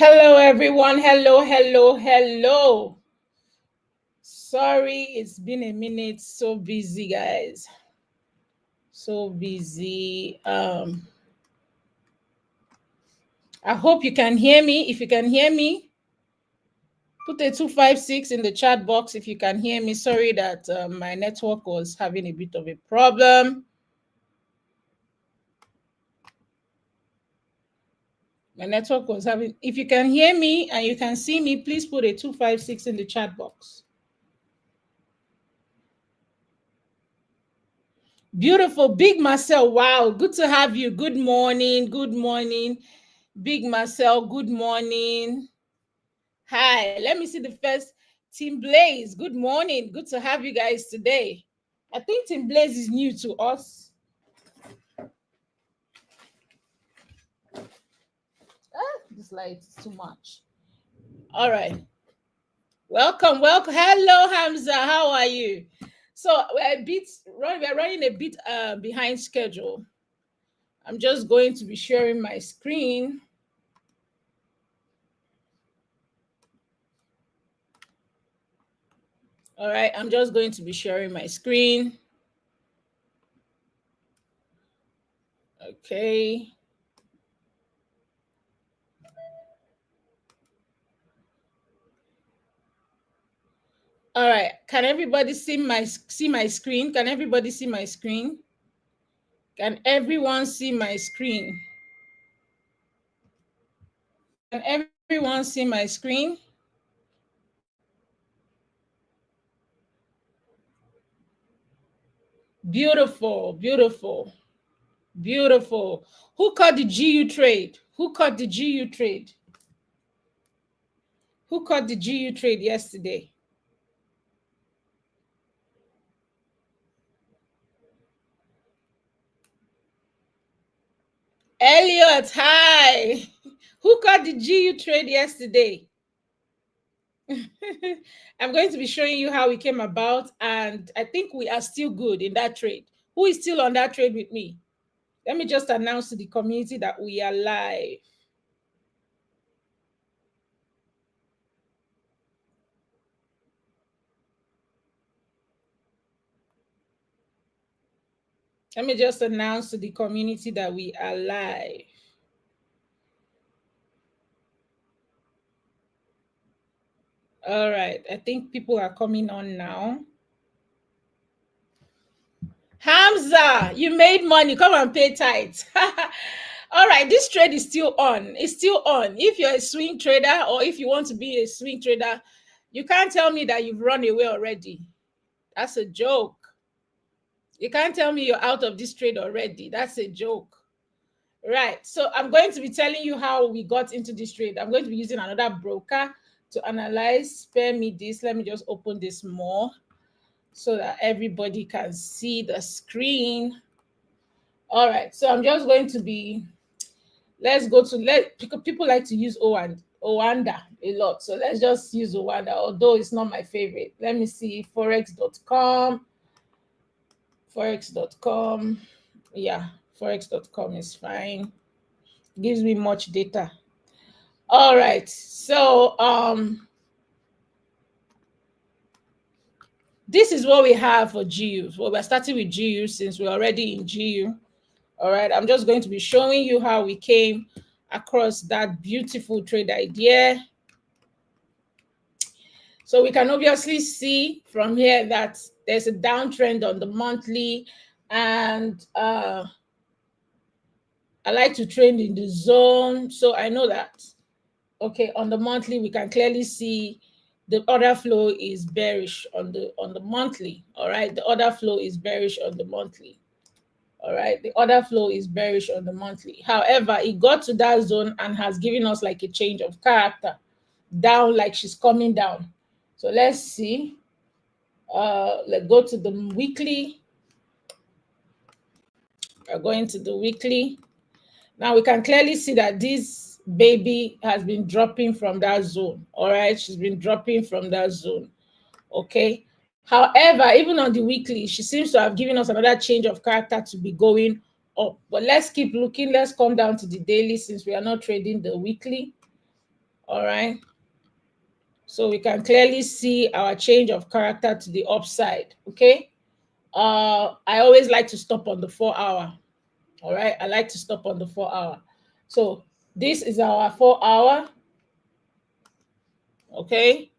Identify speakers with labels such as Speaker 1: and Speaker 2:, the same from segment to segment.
Speaker 1: Hello, everyone. Hello. Sorry, it's been a minute. So busy, guys. So busy. I hope you can hear me. If you can hear me, put a 256 in the chat box if you can hear me. Sorry that my network was having a bit of a problem. If you can hear me and you can see me, please put a 256 in the chat box. Beautiful. Big Marcel, wow, good to have you. Good morning. Big Marcel, good morning. Hi, let me see the first. Team Blaze, good morning. Good to have you guys today. I think Team Blaze is new to us. This light is too much. All right. Welcome. Hello, Hamza. How are you? So we're running a bit behind schedule. I'm just going to be sharing my screen. All right, I'm just going to be sharing my screen. Okay. All right. Can everybody see my screen? Can everybody see my screen? Can everyone see my screen? Can everyone see my screen? Beautiful. Who caught the GU trade? Who caught the GU trade yesterday? Elliot, hi. Who caught the GU trade yesterday? I'm going to be showing you how it came about, and I think we are still good in that trade. Who is still on that trade with me? Let me just announce to the community that we are live. Let me just announce to the community that we are live. All right, I think people are coming on now. Hamza, you made money. Come and pay tithes. All right, this trade is still on. It's still on. If you're a swing trader or if you want to be a swing trader, you can't tell me that you've run away already. That's a joke. You can't tell me you're out of this trade already. That's a joke. Right. So I'm going to be telling you how we got into this trade. I'm going to be using another broker to analyze. Spare me this. Let me just open this more so that everybody can see the screen. All right. So I'm just going to be, people like to use Owanda a lot. So let's just use Owanda, although it's not my favorite. Let me see, forex.com. Yeah, forex.com is fine. Gives me much data. All right. So this is what we have for GU. Well, we're starting with GU since we're already in GU. All right. I'm just going to be showing you how we came across that beautiful trade idea. So we can obviously see from here that there's a downtrend on the monthly, and I like to trade in the zone. So I know that, okay, on the monthly, we can clearly see the order flow is bearish on the monthly. All right, the order flow is bearish on the monthly. All right, the order flow is bearish on the monthly. However, it got to that zone and has given us like a change of character down, like she's coming down. So let's see. Let's go to the weekly. We're going to the weekly. Now we can clearly see that this baby has been dropping from that zone. All right, she's been dropping from that zone. Okay. However, even on the weekly, she seems to have given us another change of character to be going up. But let's keep looking. Let's come down to the daily since we are not trading the weekly. All right. So we can clearly see our change of character to the upside. Okay. I always like to stop on the 4 hour. All right. I like to stop on the 4 hour. So this is our 4 hour. Okay.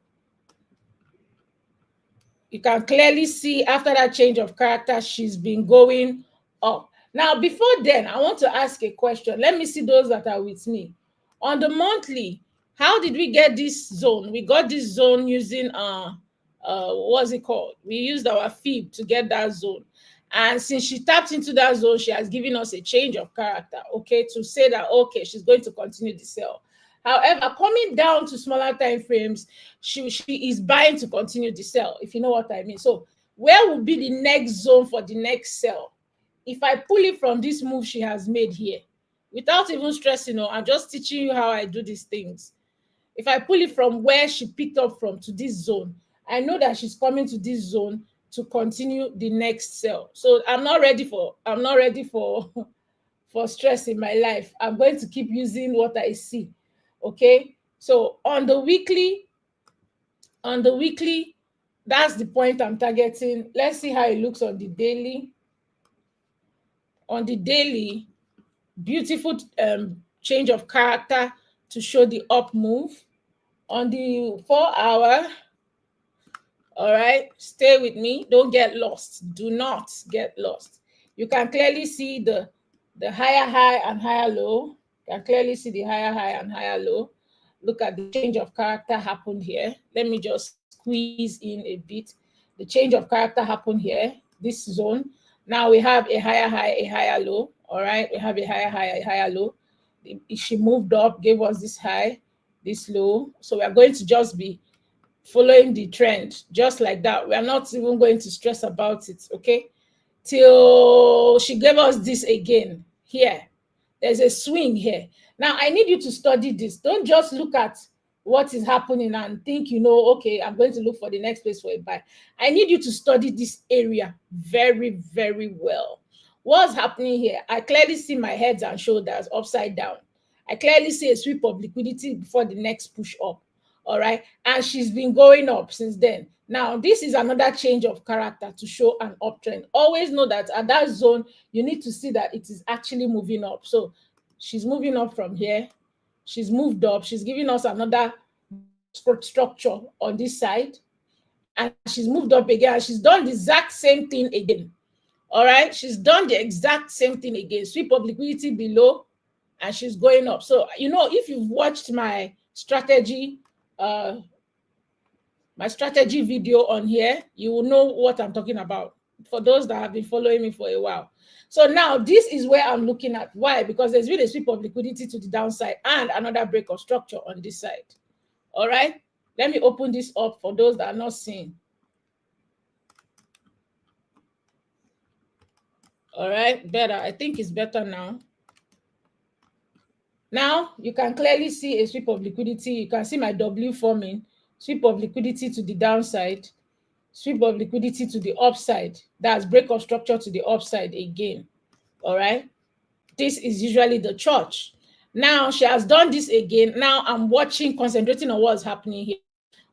Speaker 1: You can clearly see after that change of character, she's been going up. Now, before then, I want to ask a question. Let me see those that are with me. On the monthly, how did we get this zone? We got this zone using what's it called? We used our fib to get that zone. And since she tapped into that zone, she has given us a change of character, okay, to say that, okay, she's going to continue the sell. However, coming down to smaller time frames, she is buying to continue the sell, if you know what I mean. So where will be the next zone for the next sell? If I pull it from this move she has made here, without even stressing, I'm just teaching you how I do these things. If I pull it from where she picked up from to this zone, I know that she's coming to this zone to continue the next sell. So I'm not ready for for stress in my life. I'm going to keep using what I see. Okay. So on the weekly, that's the point I'm targeting. Let's see how it looks on the daily. On the daily, beautiful change of character to show the up move. On the 4 hour, all right, stay with me. Don't get lost. Do not get lost. You can clearly see the higher high and higher low. You can clearly see the higher high and higher low. Look at the change of character happened here. Let me just squeeze in a bit. The change of character happened here, this zone. Now we have a higher high, a higher low. All right, we have a higher high, a higher low. She moved up, gave us this high, this low. So we are going to just be following the trend just like that. We are not even going to stress about it, okay? Till she gave us this again here. There's a swing here. Now I need you to study this. Don't just look at what is happening and think, okay, I'm going to look for the next place for a buy. I need you to study this area very, very well. What's happening here? I clearly see my heads and shoulders upside down. I clearly see a sweep of liquidity before the next push up. All right. And she's been going up since then. Now, this is another change of character to show an uptrend. Always know that at that zone, you need to see that it is actually moving up. So she's moving up from here. She's moved up. She's giving us another structure on this side. And she's moved up again. She's done the exact same thing again. All right. She's done the exact same thing again. Sweep of liquidity below. And she's going up. So, if you've watched my strategy video on here, you will know what I'm talking about, for those that have been following me for a while. So now this is where I'm looking at. Why? Because there's been a sweep of liquidity to the downside and another break of structure on this side. All right, let me open this up for those that are not seeing. All right, better. I think it's better now. Now you can clearly see a sweep of liquidity. You can see my W forming, sweep of liquidity to the downside, sweep of liquidity to the upside. That's break of structure to the upside again. All right. This is usually the church. Now she has done this again. Now I'm watching, concentrating on what's happening here.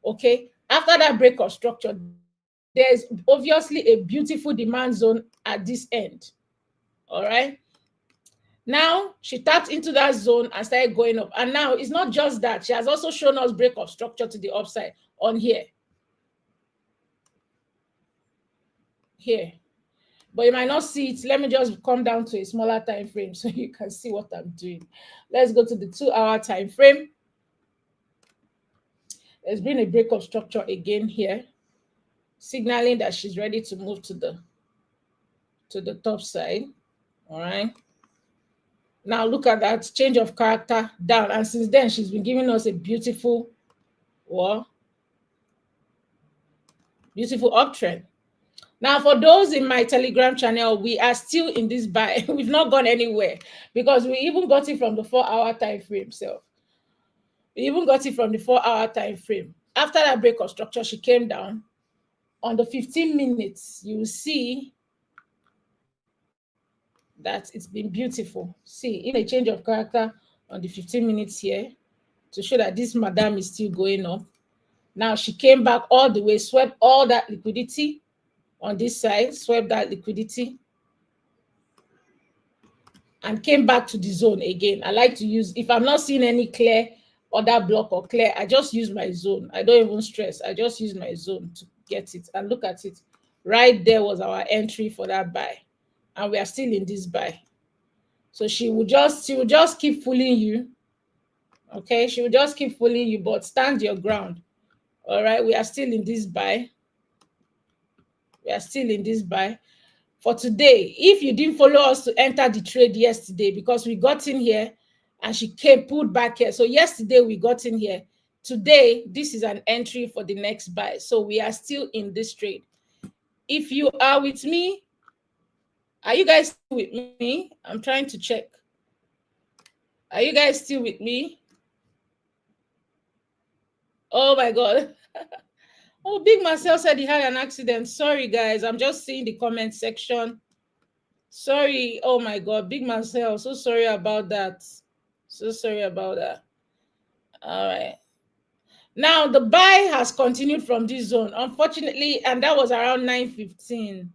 Speaker 1: Okay. After that break of structure, there's obviously a beautiful demand zone at this end. All right. Now she tapped into that zone and started going up. And now it's not just that. She has also shown us break of structure to the upside on here. Here. But you might not see it. Let me just come down to a smaller time frame so you can see what I'm doing. Let's go to the 2-hour time frame. There's been a break of structure again here, signaling that she's ready to move to the top side. All right. Now look at that change of character down. And since then, she's been giving us a beautiful uptrend. Now, for those in my Telegram channel, we are still in this buy. We've not gone anywhere because we even got it from the 4-hour time frame. So we even got it from the 4-hour time frame. After that break of structure, she came down. On the 15 minutes, you will see that it's been beautiful. See, in a change of character on the 15 minutes here. to show that this madam is still going up. Now she came back all the way, swept all that liquidity on this side, swept that liquidity, and came back to the zone again. I like to use, if I'm not seeing any clear other block or clear, I just use my zone. I don't even stress. I just use my zone to get it. And look at it. Right there was our entry for that buy. And we are still in this buy. So she will just keep fooling you. Okay, she will just keep fooling you, but stand your ground. All right, we are still in this buy. We are still in this buy. For today, if you didn't follow us to enter the trade yesterday, because we got in here and she came pulled back here. So yesterday we got in here. Today, this is an entry for the next buy. So we are still in this trade. If you are with me, are you guys still with me? I'm trying to check. Are you guys still with me? Oh my God. Oh, Big Marcel said he had an accident. Sorry, guys. I'm just seeing the comment section. Sorry. Oh my God. Big Marcel. So sorry about that. So sorry about that. All right. Now the buy has continued from this zone, unfortunately, and that was around 9:15.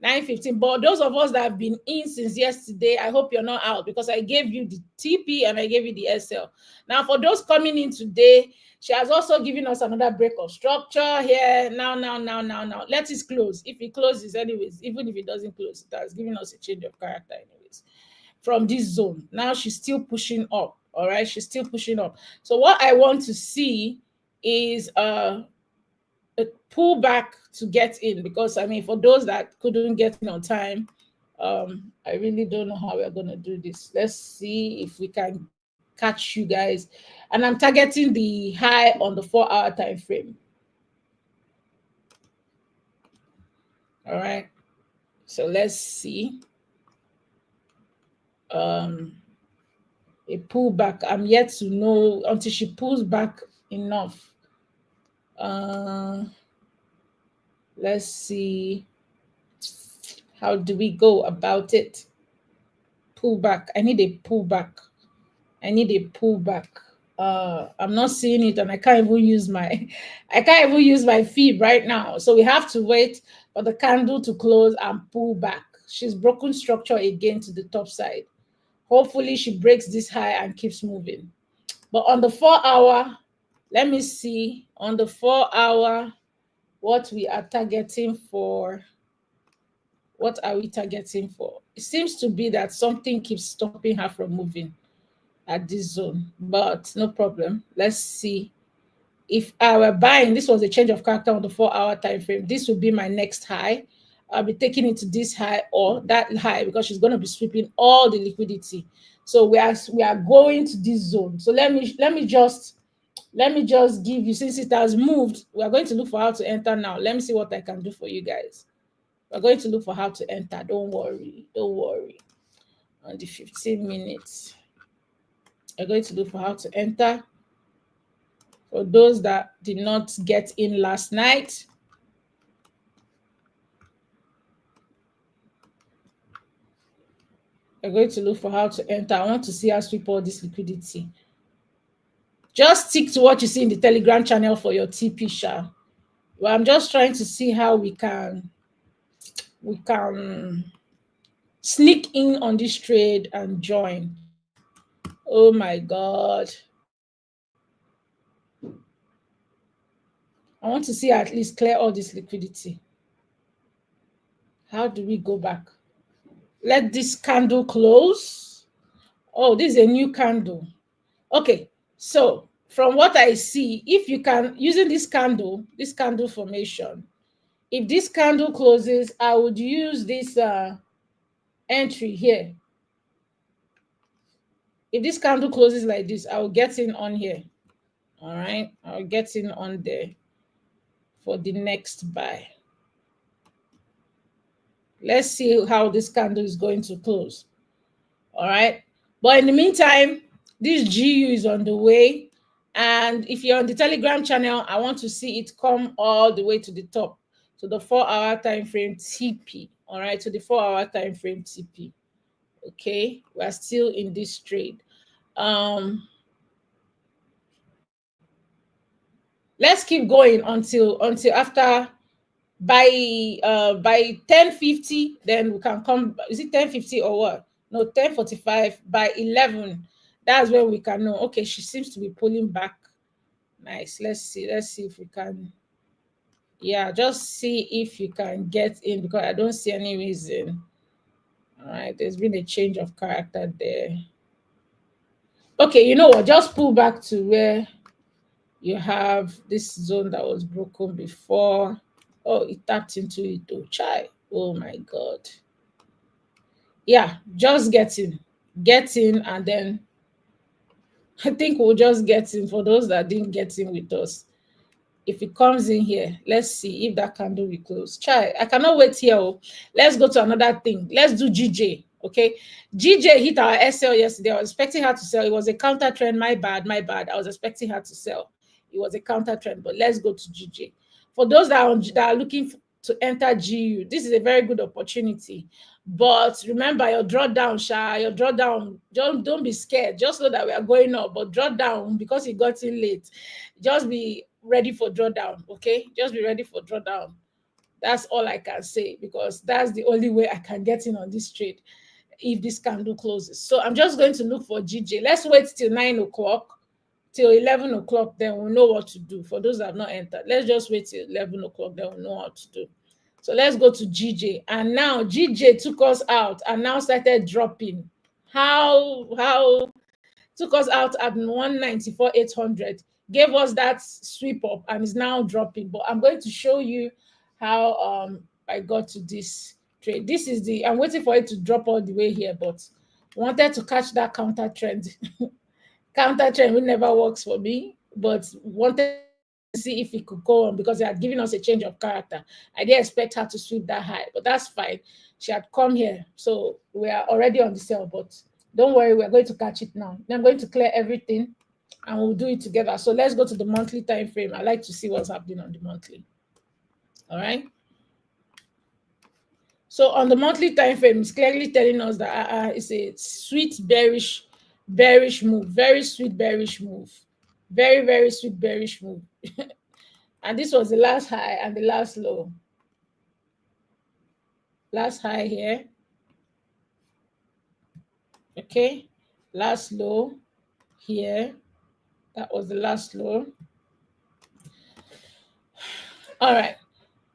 Speaker 1: 9:15. But those of us that have been in since yesterday, I hope you're not out, because I gave you the TP and I gave you the SL. Now, for those coming in today, she has also given us another break of structure here. Now. Let it close. If it closes, anyways, even if it doesn't close, it has given us a change of character, anyways, from this zone. Now she's still pushing up. All right, she's still pushing up. So what I want to see is a pullback to get in, because I mean, for those that couldn't get in on time, I really don't know how we're gonna do this. Let's see if we can catch you guys. And I'm targeting the high on the 4-hour time frame. All right, so let's see. A pullback. I'm yet to know until she pulls back enough. Let's see. How do we go about it? Pullback. I need a pullback. I need a pullback. I'm not seeing it, and I can't even use my feed right now. So we have to wait for the candle to close and pull back. She's broken structure again to the top side. Hopefully she breaks this high and keeps moving. But on the 4-hour, let me see on the 4-hour what we are targeting for. What are we targeting for? It seems to be that something keeps stopping her from moving at this zone, but no problem. Let's see. If I were buying, this was a change of character on the 4-hour time frame, this would be my next high. I'll be taking it to this high or that high, because she's going to be sweeping all the liquidity. So we are going to this zone. So let me just give you, since it has moved, we are going to look for how to enter now. Let me see what I can do for you guys. We're going to look for how to enter. Don't worry. On the 15 minutes, we're going to look for how to enter. For those that did not get in last night, we're going to look for how to enter. I want to see how to sweep all this liquidity. Just stick to what you see in the Telegram channel for your TP share. Well, I'm just trying to see how we can sneak in on this trade and join. Oh my God. I want to see at least clear all this liquidity. How do we go back? Let this candle close. Oh, this is a new candle. Okay, so from what I see, if you can, using this candle formation, if this candle closes, I would use this entry here. If this candle closes like this, I will get in on here. All right, I'll get in on there for the next buy. Let's see how this candle is going to close. All right, but in the meantime, this GU is on the way, and if you're on the Telegram channel, I want to see it come all the way to the top, to the 4-hour time frame TP. All right, to the 4-hour time frame TP. Okay, we're still in this trade. Let's keep going until after by 10:50, then we can come. Is it 10:50 or what? No, 10:45. By 11, that's when we can know. Okay, she seems to be pulling back. Nice. Let's see if we can. Yeah, just see if you can get in, because I don't see any reason. All right, there's been a change of character there. Okay, you know what? Just pull back to where you have this zone that was broken before. Oh, it tapped into it. Oh, chai. Oh my God. Yeah, just get in, and then I think we'll just get in for those that didn't get in with us. If it comes in here, let's see if that candle will close. Chai, I cannot wait here. Oh. Let's go to another thing. Let's do GJ. Okay. GJ hit our SL yesterday. I was expecting her to sell. It was a counter trend. My bad. I was expecting her to sell. It was a counter trend, but let's go to GJ. For those that are looking to enter GU, this is a very good opportunity. But remember your drawdown, Sha. Your drawdown. Don't be scared. Just know that we are going up, but drawdown because it got in late. Just be ready for drawdown. Okay, just be ready for drawdown. That's all I can say, because that's the only way I can get in on this trade if this candle closes. So I'm just going to look for GJ. Let's wait till 9 o'clock, till 11 o'clock, then we'll know what to do. For those that have not entered, let's just wait till 11 o'clock, then we'll know what to do. So let's go to GJ. And now GJ took us out and now started dropping. How took us out at 194,800, gave us that sweep up, and is now dropping. But I'm going to show you how I got to this trade. This is the, I'm waiting for it to drop all the way here, but wanted to catch that counter trend. Counter trend will never works for me, but wanted to see if it could go on, because they had given us a change of character. I didn't expect her to sweep that high, but that's fine. She had come here, so we are already on the sell, but don't worry, we're going to catch it now. I'm going to clear everything and we'll do it together. So let's go to the monthly time frame. I like to see what's happening on the monthly. All right. So on the monthly time frame, it's clearly telling us that it's a sweet bearish move, very sweet bearish move, very sweet bearish move. And this was the last high and the last low. Last high here. Okay, last low here. That was the last low. All right.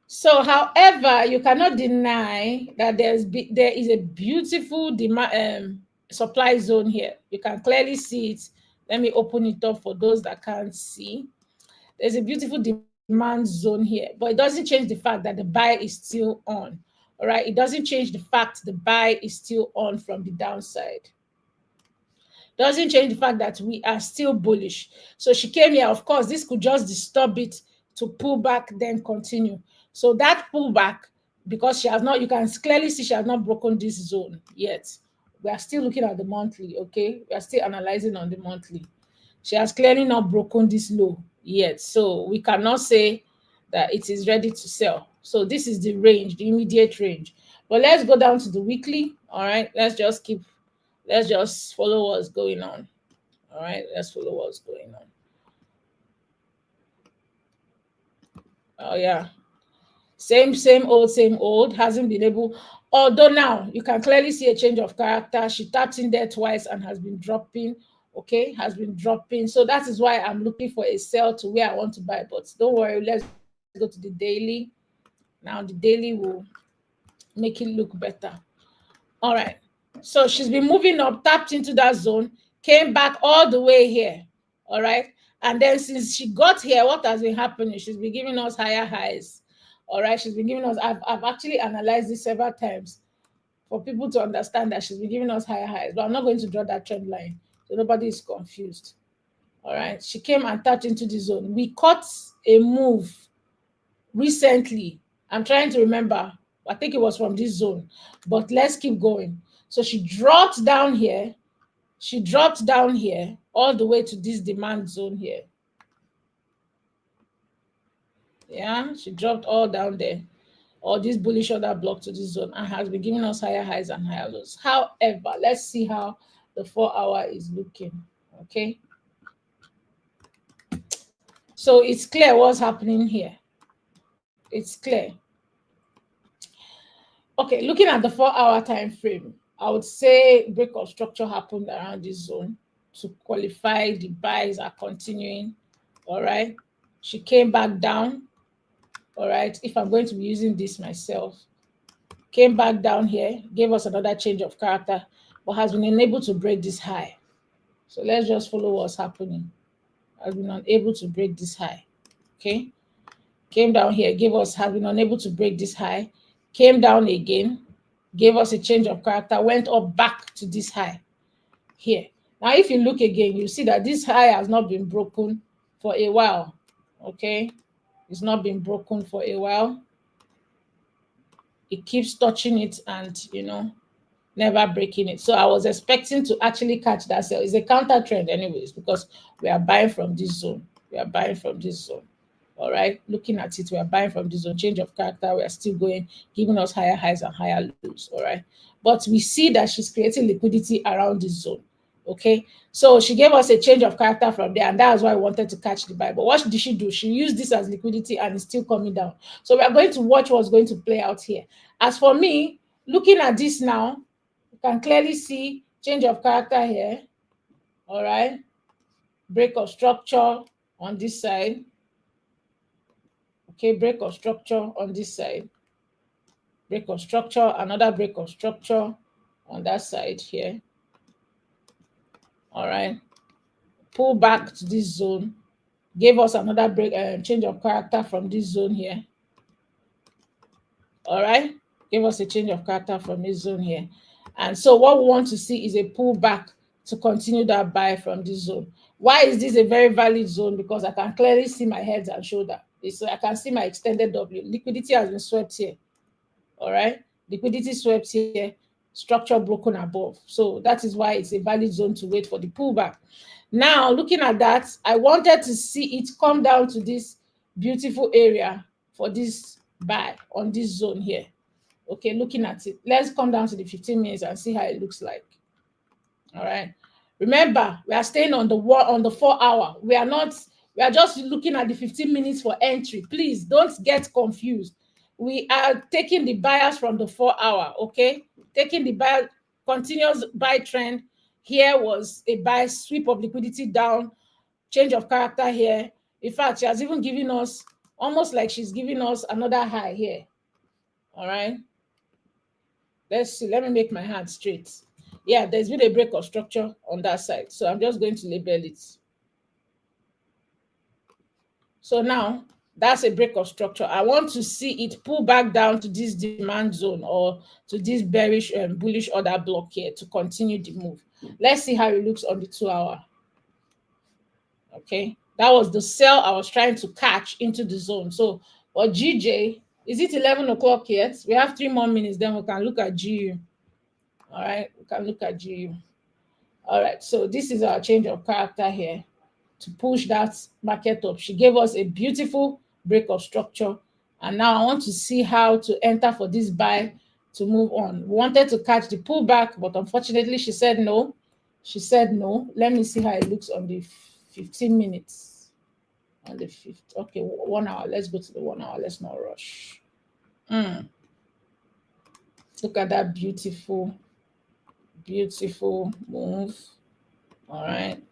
Speaker 1: So, however, you cannot deny that there is a beautiful demand supply zone here. You can clearly see it. Let me open it up for those that can't see. There's a beautiful demand zone here, but it doesn't change the fact that the buy is still on. All right, it doesn't change the fact the buy is still on from the downside. Doesn't change the fact that we are still bullish. So she came here. Of course, this could just disturb it to pull back, then continue. So that pullback, because she has not, you can clearly see she has not broken this zone yet. We are still looking at the monthly, okay? We are still analyzing on the monthly. She has clearly not broken this low yet. So we cannot say that it is ready to sell. So this is the range, the immediate range. But let's go down to the weekly. All right, let's just follow what's going on. All right, let's follow what's going on. Oh yeah, same old. Hasn't been able, although now you can clearly see a change of character. She tapped in there twice and has been dropping. Okay, has been dropping. So that is why I'm looking for a sell to where I want to buy. But don't worry, let's go to the daily. Now the daily will make it look better. All right. So she's been moving up, tapped into that zone, came back all the way here. All right. And then since she got here, what has been happening? She's been giving us higher highs. All right. She's been giving us, I've actually analyzed this several times for people to understand that she's been giving us higher highs. But I'm not going to draw that trend line so nobody is confused. All right. She came and tapped into the zone. We caught a move recently. I'm trying to remember. I think it was from this zone, but let's keep going. So she dropped down here. She dropped down here all the way to this demand zone here. Yeah, she dropped all down there, all this bullish order block to this zone, and has been giving us higher highs and higher lows. However, let's see how the 4 hour is looking. Okay. So it's clear what's happening here. It's clear. Okay, looking at the 4-hour time frame, I would say break of structure happened around this zone to qualify the buys are continuing. All right. She came back down. All right. If I'm going to be using this myself, came back down here, gave us another change of character, but has been unable to break this high. So let's just follow what's happening. Has been unable to break this high. Okay. Came down here, gave us, has been unable to break this high, came down again, gave us a change of character, went up back to this high here. Now, if you look again, you see that this high has not been broken for a while. Okay. It's not been broken for a while. It keeps touching it and, never breaking it. So I was expecting to actually catch that sell. It's a counter trend anyways, because we are buying from this zone. We are buying from this zone. All right. Looking at it, we are buying from this zone. Change of character. We are still going, giving us higher highs and higher lows. All right. But we see that she's creating liquidity around this zone. Okay. So she gave us a change of character from there, and that's why I wanted to catch the buy. But what did she do? She used this as liquidity and it's still coming down. So we are going to watch what's going to play out here. As for me, looking at this now, you can clearly see change of character here. All right. Break of structure on this side. Okay, break of structure on this side. Break of structure, another break of structure on that side here. All right. Pull back to this zone. Gave us another break, change of character from this zone here. All right. Give us a change of character from this zone here. And so what we want to see is a pullback to continue that buy from this zone. Why is this a very valid zone? Because I can clearly see my head and shoulder. So I can see my extended W. Liquidity has been swept here. All right. Liquidity swept here, structure broken above. So that is why it's a valid zone to wait for the pullback. Now, looking at that, I wanted to see it come down to this beautiful area for this buy on this zone here. Okay, looking at it. Let's come down to the 15 minutes and see how it looks like. All right. Remember, we are staying on the 4-hour. We are just looking at the 15 minutes for entry. Please don't get confused. We are taking the buyers from the 4-hour, okay? Taking the buy continuous buy trend. Here was a buy sweep of liquidity down, change of character here. In fact, she has even given us almost like she's giving us another high here. All right. Let's see. Let me make my hand straight. Yeah, there's been a break of structure on that side. So I'm just going to label it. So now that's a break of structure. I want to see it pull back down to this demand zone or to this bearish and bullish order block here to continue the move. Let's see how it looks on the 2-hour. Okay, that was the sell I was trying to catch into the zone. So, or GJ, is it 11 o'clock yet? We have 3 more minutes, then we can look at GU. All right, we can look at GU. All right, so this is our change of character here to push that market up. She gave us a beautiful break of structure. And now I want to see how to enter for this buy to move on. We wanted to catch the pullback, but unfortunately she said no. She said no. Let me see how it looks on the 15 minutes. On the 5th. Okay, 1 hour. Let's go to the 1 hour. Let's not rush. Look at that beautiful move. All right.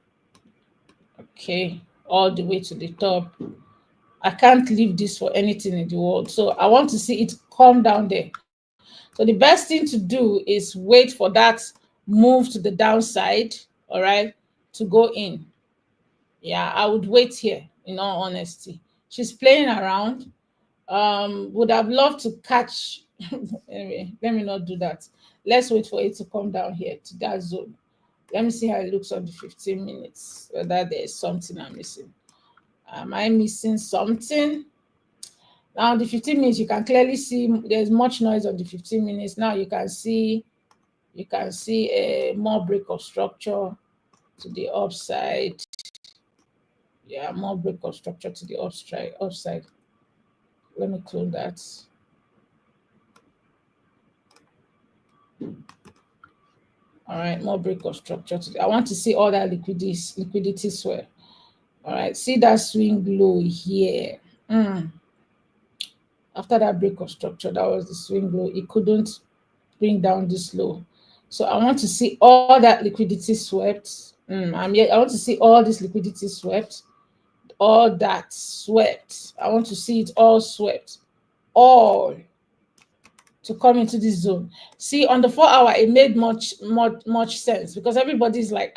Speaker 1: Okay, all the way to the top. I can't leave this for anything in the world. So I want to see it come down there. So the best thing to do is wait for that move to the downside, all right, to go in. Yeah, I would wait here, in all honesty. She's playing around. Would have loved to catch. Anyway, let me not do that. Let's wait for it to come down here to that zone. Let me see how it looks on the 15 minutes, whether there's something I'm missing. Am I missing something? Now, the 15 minutes, you can clearly see there's much noise on the 15 minutes. Now you can see a more break of structure to the upside. Yeah, more break of structure to the upside. Let me clone that. All right, more break of structure. I want to see all that liquidity swell. All right, see that swing low here. After that break of structure, that was the swing low. It couldn't bring down this low. So I want to see all that liquidity swept. I want to see all this liquidity swept. All that swept. I want to see it all swept. All to come into this zone. See, on the 4 hour, it made much sense because everybody's like,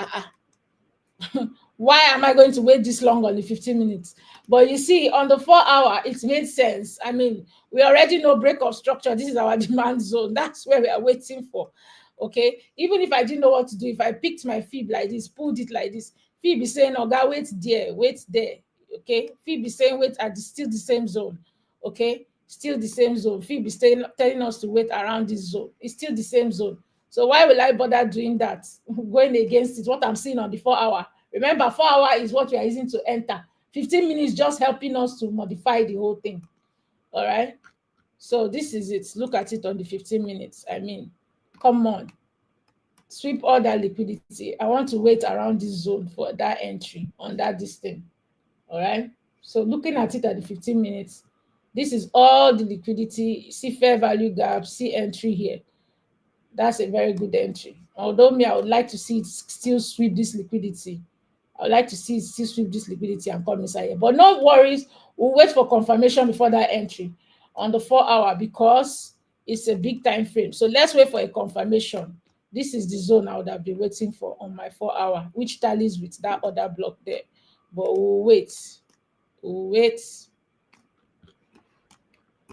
Speaker 1: why am I going to wait this long on the 15 minutes? But you see, on the 4 hour, it made sense. I mean, we already know break of structure. This is our demand zone. That's where we are waiting for. Okay. Even if I didn't know what to do, if I picked my fib like this, pulled it like this, fib is saying, oh God, wait there, wait there. Okay. Fib is saying, wait at still the same zone. Okay. Still the same zone. Fib is telling us to wait around this zone. It's still the same zone. So why will I bother doing that? Going against it, what I'm seeing on the 4 hour. Remember, 4 hour is what we are using to enter. 15 minutes just helping us to modify the whole thing. All right. So this is it. Look at it on the 15 minutes. I mean, come on. Sweep all that liquidity. I want to wait around this zone for that entry on that distance. All right. So looking at it at the 15 minutes, this is all the liquidity. See fair value gap, see entry here. That's a very good entry. Although me, I would like to see it still sweep this liquidity. I would like to see it still sweep this liquidity and come inside here. But no worries, we'll wait for confirmation before that entry on the 4 hour because it's a big time frame. So let's wait for a confirmation. This is the zone I would have been waiting for on my 4 hour, which tallies with that other block there. But we'll wait. We'll wait.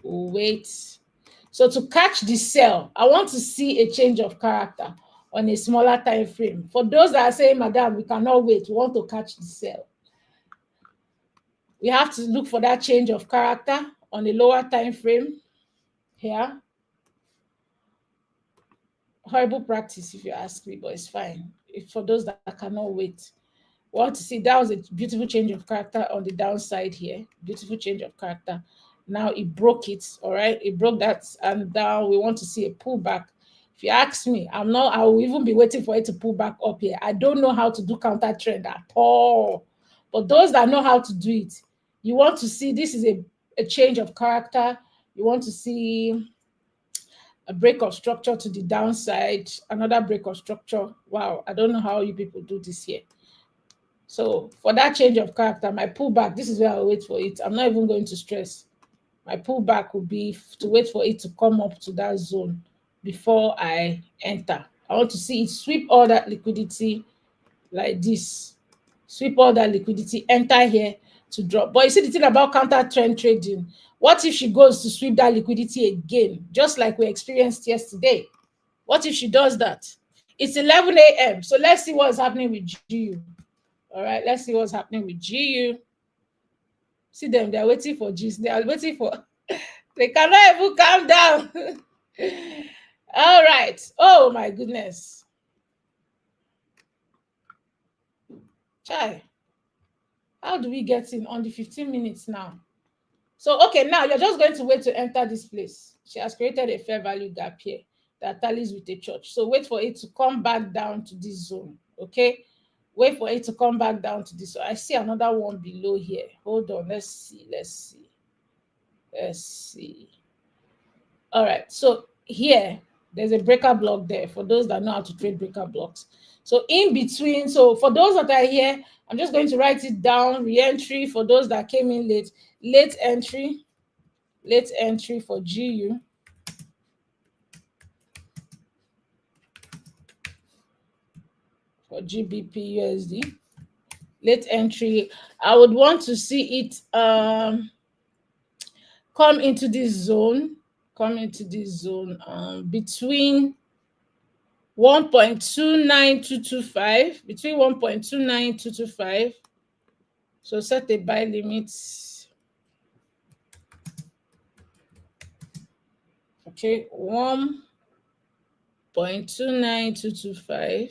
Speaker 1: We'll wait. So to catch the sell, I want to see a change of character on a smaller time frame. For those that are saying, Madam, we cannot wait, we want to catch the sell. We have to look for that change of character on a lower time frame here. Horrible practice if you ask me, but it's fine. For those that cannot wait, we want to see that was a beautiful change of character on the downside here. Beautiful change of character. Now it broke it, all right? It broke that, and now we want to see a pullback. If you ask me, I will even be waiting for it to pull back up here. I don't know how to do counter trend at all. But those that know how to do it, you want to see this is a change of character. You want to see a break of structure to the downside, another break of structure. Wow, I don't know how you people do this here. So for that change of character, my pullback, this is where I'll wait for it. I'm not even going to stress. My pullback will be to wait for it to come up to that zone before I enter. I want to see it sweep all that liquidity like this. Sweep all that liquidity, enter here to drop. But you see the thing about counter trend trading, what if she goes to sweep that liquidity again, just like we experienced yesterday? What if she does that? It's 11 a.m. So let's see what's happening with GU. All right, let's see what's happening with GU. See them, they're waiting for G's. They are waiting for, they cannot even calm down. All right. Oh my goodness. Chai. How do we get in on the 15 minutes now? So, okay, now you're just going to wait to enter this place. She has created a fair value gap here that tallies with a church. So wait for it to come back down to this zone, okay? Wait for it to come back down to this. So I see another one below here. Hold on, let's see. All right, so here, there's a breaker block there for those that know how to trade breaker blocks. So in between, so for those that are here, I'm just going to write it down, re-entry for those that came in late entry for GU. For GBP USD, late entry. I would want to see it come into this zone, between 1.29225, between 1.29225. So set a buy limit. Okay, 1.29225.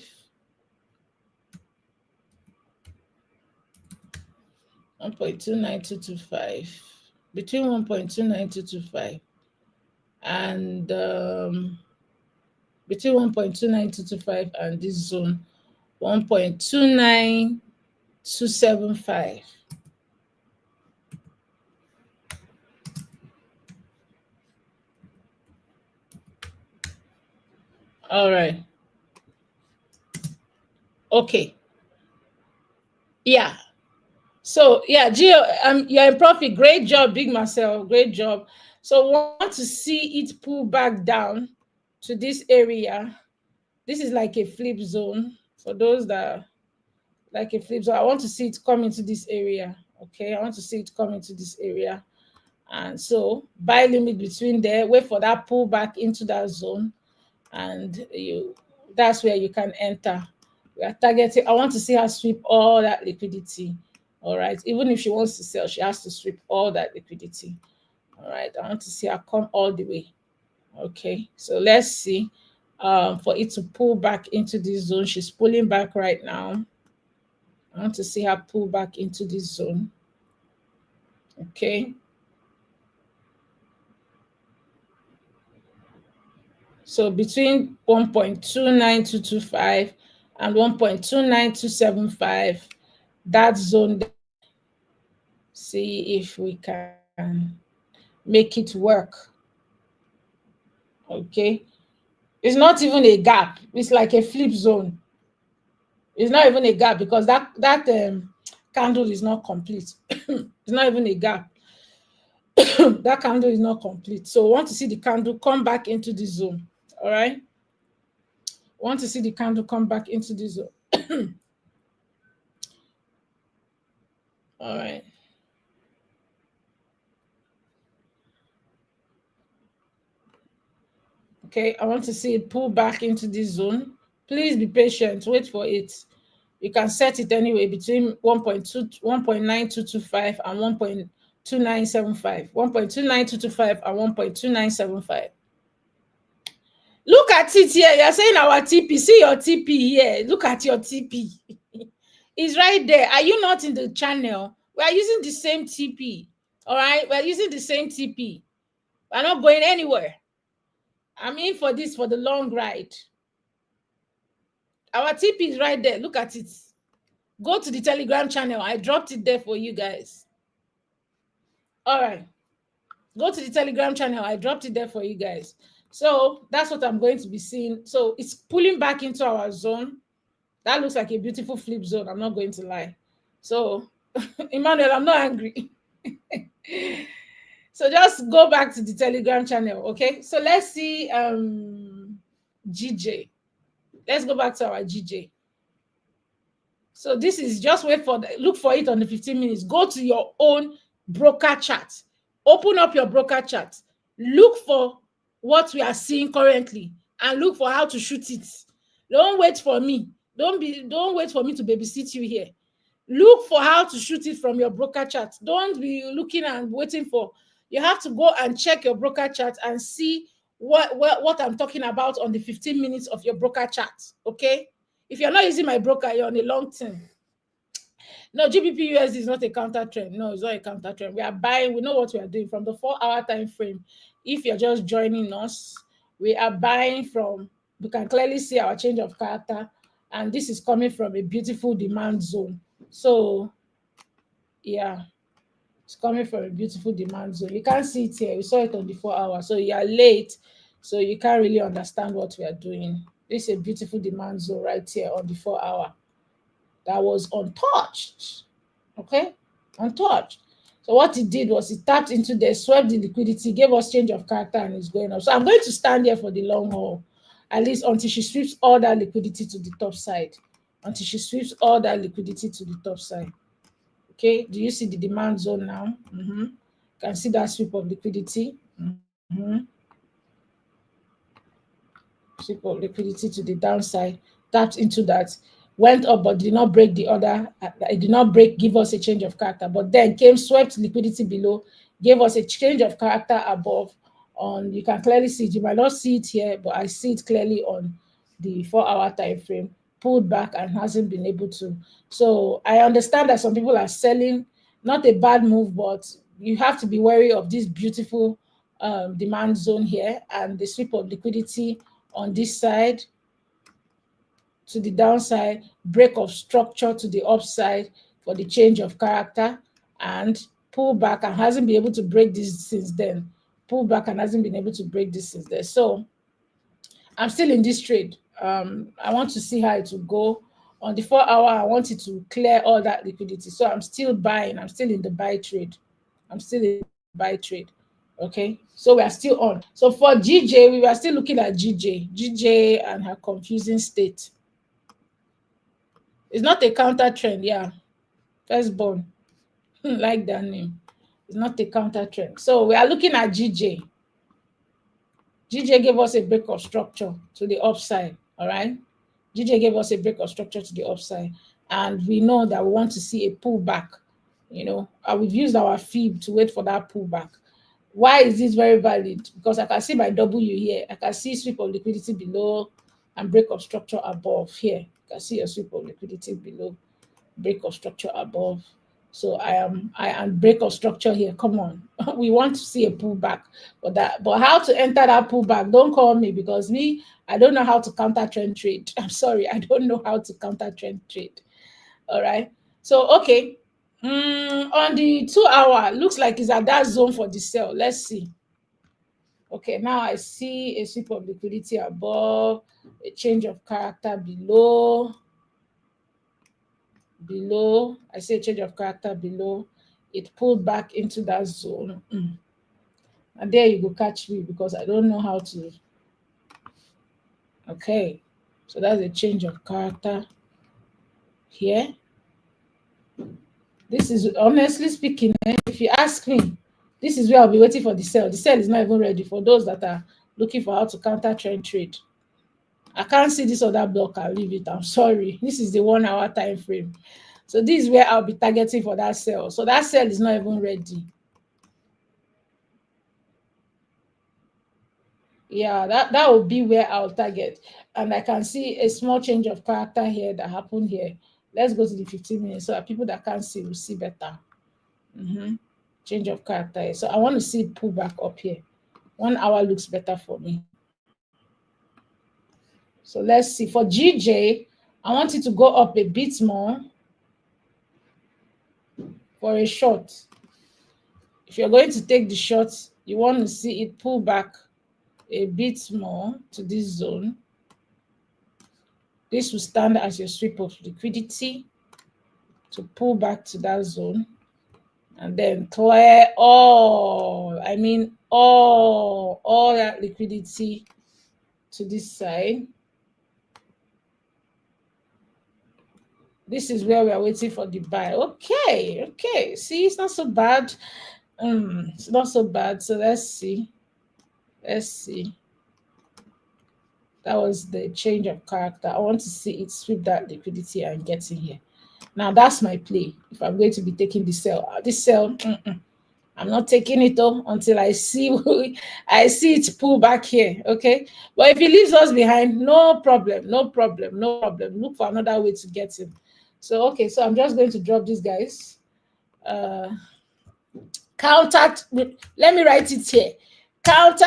Speaker 1: 1.29225, between 1.29225 and between 1.29225 and this zone 1.29225. 275. All right. Okay. Yeah. So yeah, Gio, you're in profit. Great job, Big Marcel. Great job. So want to see it pull back down to this area. This is like a flip zone for those that like a flip zone. I want to see it come into this area. Okay, I want to see it come into this area. And so buy limit between there, wait for that pull back into that zone, and that's where you can enter. We are targeting. I want to see her sweep all that liquidity. All right. Even if she wants to sell, she has to sweep all that liquidity. All right. I want to see her come all the way. Okay. So let's see. For it to pull back into this zone. She's pulling back right now. I want to see her pull back into this zone. Okay. So between 1.29225 and 1.29275, that zone, see if we can make it work. Okay. It's not even a gap. It's like a flip zone. It's not even a gap because that candle is not complete. It's not even a gap. That candle is not complete. So we want to see the candle come back into the zone. All right. We want to see the candle come back into the zone. All right. Okay, I want to see it pull back into this zone. Please be patient. Wait for it. You can set it anyway between 1.9225 and 1.2975. 1.29225 and 1.2975. Look at it here. You're saying our TP. See your TP here. Look at your TP. It's right there. Are you not in the channel? We are using the same TP. All right. We're using the same TP. We're not going anywhere. I'm in for this for the long ride. Our TP is right there. Look at it. Go to the Telegram channel. I dropped it there for you guys. All right. Go to the Telegram channel. I dropped it there for you guys. So that's what I'm going to be seeing. So it's pulling back into our zone. That looks like a beautiful flip zone. I'm not going to lie. So, Emmanuel, I'm not angry. So just go back to the Telegram channel. Okay. So let's see GJ. Let's go back to our GJ. So this is just look for it on the 15 minutes. Go to your own broker chart. Open up your broker chart. Look for what we are seeing currently and look for how to shoot it. Don't wait for me. Don't wait for me to babysit you here. Look for how to shoot it from your broker chart. Don't be looking and waiting for. You have to go and check your broker chart and see what I'm talking about on the 15 minutes of your broker chart. Okay? If you're not using my broker, you're on a long term. No, GBP USD is not a counter trend. No, it's not a counter trend. We are buying. We know what we are doing from the 4-hour time frame. If you're just joining us, we are buying from. We can clearly see our change of character, and this is coming from a beautiful demand zone. So, yeah, it's coming from a beautiful demand zone. You can't see it here. We saw it on the 4-hour, so you are late, so you can't really understand what we are doing. This is a beautiful demand zone right here on the 4-hour. That was untouched. Okay, untouched. So what it did was it tapped into there, swept the liquidity, gave us change of character, and it's going up. So I'm going to stand here for the long haul, at least until she sweeps all that liquidity to the top side. Until she sweeps all that liquidity to the top side. Okay, do you see the demand zone now? You can see that sweep of liquidity. Sweep of liquidity to the downside, tapped into that, went up but did not break the order. It did not give us a change of character, but then came, swept liquidity below, gave us a change of character above. You can clearly see it. You might not see it here, but I see it clearly on the 4-hour time frame. Pulled back and hasn't been able to. So I understand that some people are selling. Not a bad move, but you have to be wary of this beautiful demand zone here and the sweep of liquidity on this side to the downside, break of structure to the upside, for the change of character and pull back and hasn't been able to break this since then. Pull back and hasn't been able to break this since then. So I'm still in this trade. I want to see how it will go. On the 4 hour, I want it to clear all that liquidity. So I'm still buying. I'm still in the buy trade. I'm still in the buy trade. Okay. So we are still on. So for GJ, we were still looking at GJ. GJ and her confusing state. It's not a counter trend. Yeah. Firstborn. Like that name. It's not a counter trend. So we are looking at GJ. GJ gave us a break of structure to the upside. All right. GJ gave us a break of structure to the upside. And we know that we want to see a pullback. We've used our fib to wait for that pullback. Why is this very valid? Because I can see my W here. I can see sweep of liquidity below and break of structure above here. You can see a sweep of liquidity below, break of structure above. So I am break of structure here. Come on. We want to see a pullback. But how to enter that pullback? Don't call me, because I don't know how to counter trend trade. I'm sorry, I don't know how to counter trend trade. All right. So okay. On the 2 hour, looks like it's at that zone for the sell. Let's see. Okay, now I see a sweep of liquidity above, a change of character below. I see a change of character below. It pulled back into that zone. And there you go, catch me, because I don't know how to. Okay, so that's a change of character here. This is, honestly speaking, if you ask me, this is where I'll be waiting for the sell. The sell is not even ready for those that are looking for how to counter trend trade. I can't see this other block and leave it. I'm sorry. This is the 1 hour time frame. So this is where I'll be targeting for that sell. So that sell is not even ready. Yeah, that will be where I'll target. And I can see a small change of character here that happened here. Let's go to the 15 minutes so that people that can't see will see better. Change of character here. So I want to see it pull back up here. 1 hour looks better for me. So let's see. For GJ, I want it to go up a bit more for a short. If you're going to take the short, you want to see it pull back a bit more to this zone. This will stand as your sweep of liquidity to pull back to that zone and then clear all that liquidity to this side. This is where we are waiting for the buy. Okay. See, it's not so bad. It's not so bad. So let's see. That was the change of character. I want to see it sweep that liquidity and get in here. Now that's my play. If I'm going to be taking the sell, I'm not taking it until I see it pull back here. Okay, but if he leaves us behind, no problem. Look for another way to get him. So okay, so I'm just going to drop these guys. Let me write it here. Counter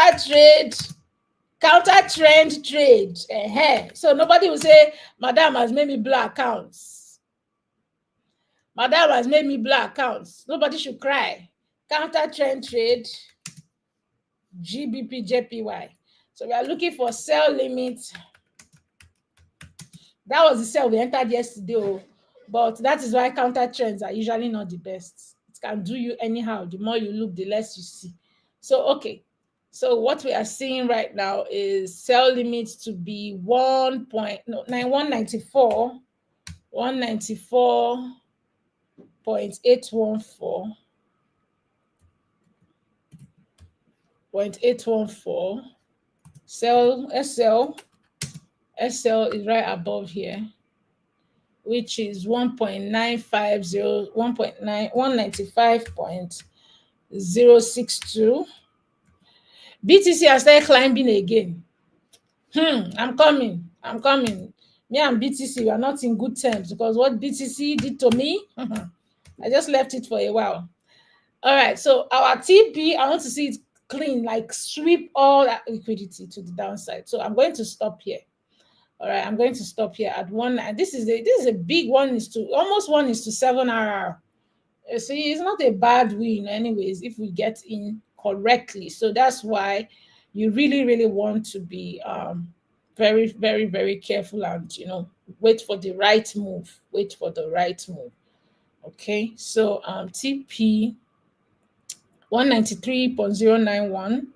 Speaker 1: trend trade. So nobody will say, Madam has made me blow accounts. Nobody should cry. Counter trend trade, GBP, JPY. So we are looking for sell limit. That was the sell we entered yesterday, but that is why counter trends are usually not the best. It can do you anyhow. The more you look, the less you see. So okay. So what we are seeing right now is sell limits to be 194.814. 0.814. SL is right above here, which is 1.950, 195.062. BTC has started climbing again. I'm coming. Me and BTC, we are not in good terms because what BTC did to me, I just left it for a while. All right, so our TP, I want to see it clean, like sweep all that liquidity to the downside. So I'm going to stop here. All right, I'm going to stop here at one. And this is a big one, is to almost 1:7 RR. See, it's not a bad win, anyways, if we get in correctly. So that's why you really, really want to be very, very, very careful, and wait for the right move. Wait for the right move. Okay, so TP 193.091.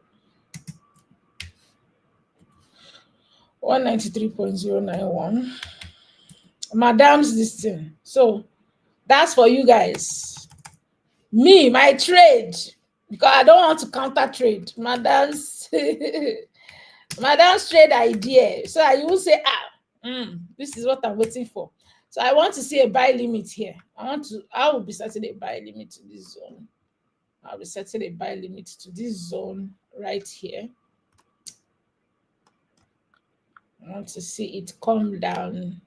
Speaker 1: 193.091. Madam's this thing. So that's for you guys. Me, my trade, because I don't want to counter trade. Madam's madam's trade idea. So I will say, this is what I'm waiting for. So I want to see a buy limit here. I will be setting a buy limit to this zone. I'll be setting a buy limit to this zone right here. I want to see it come down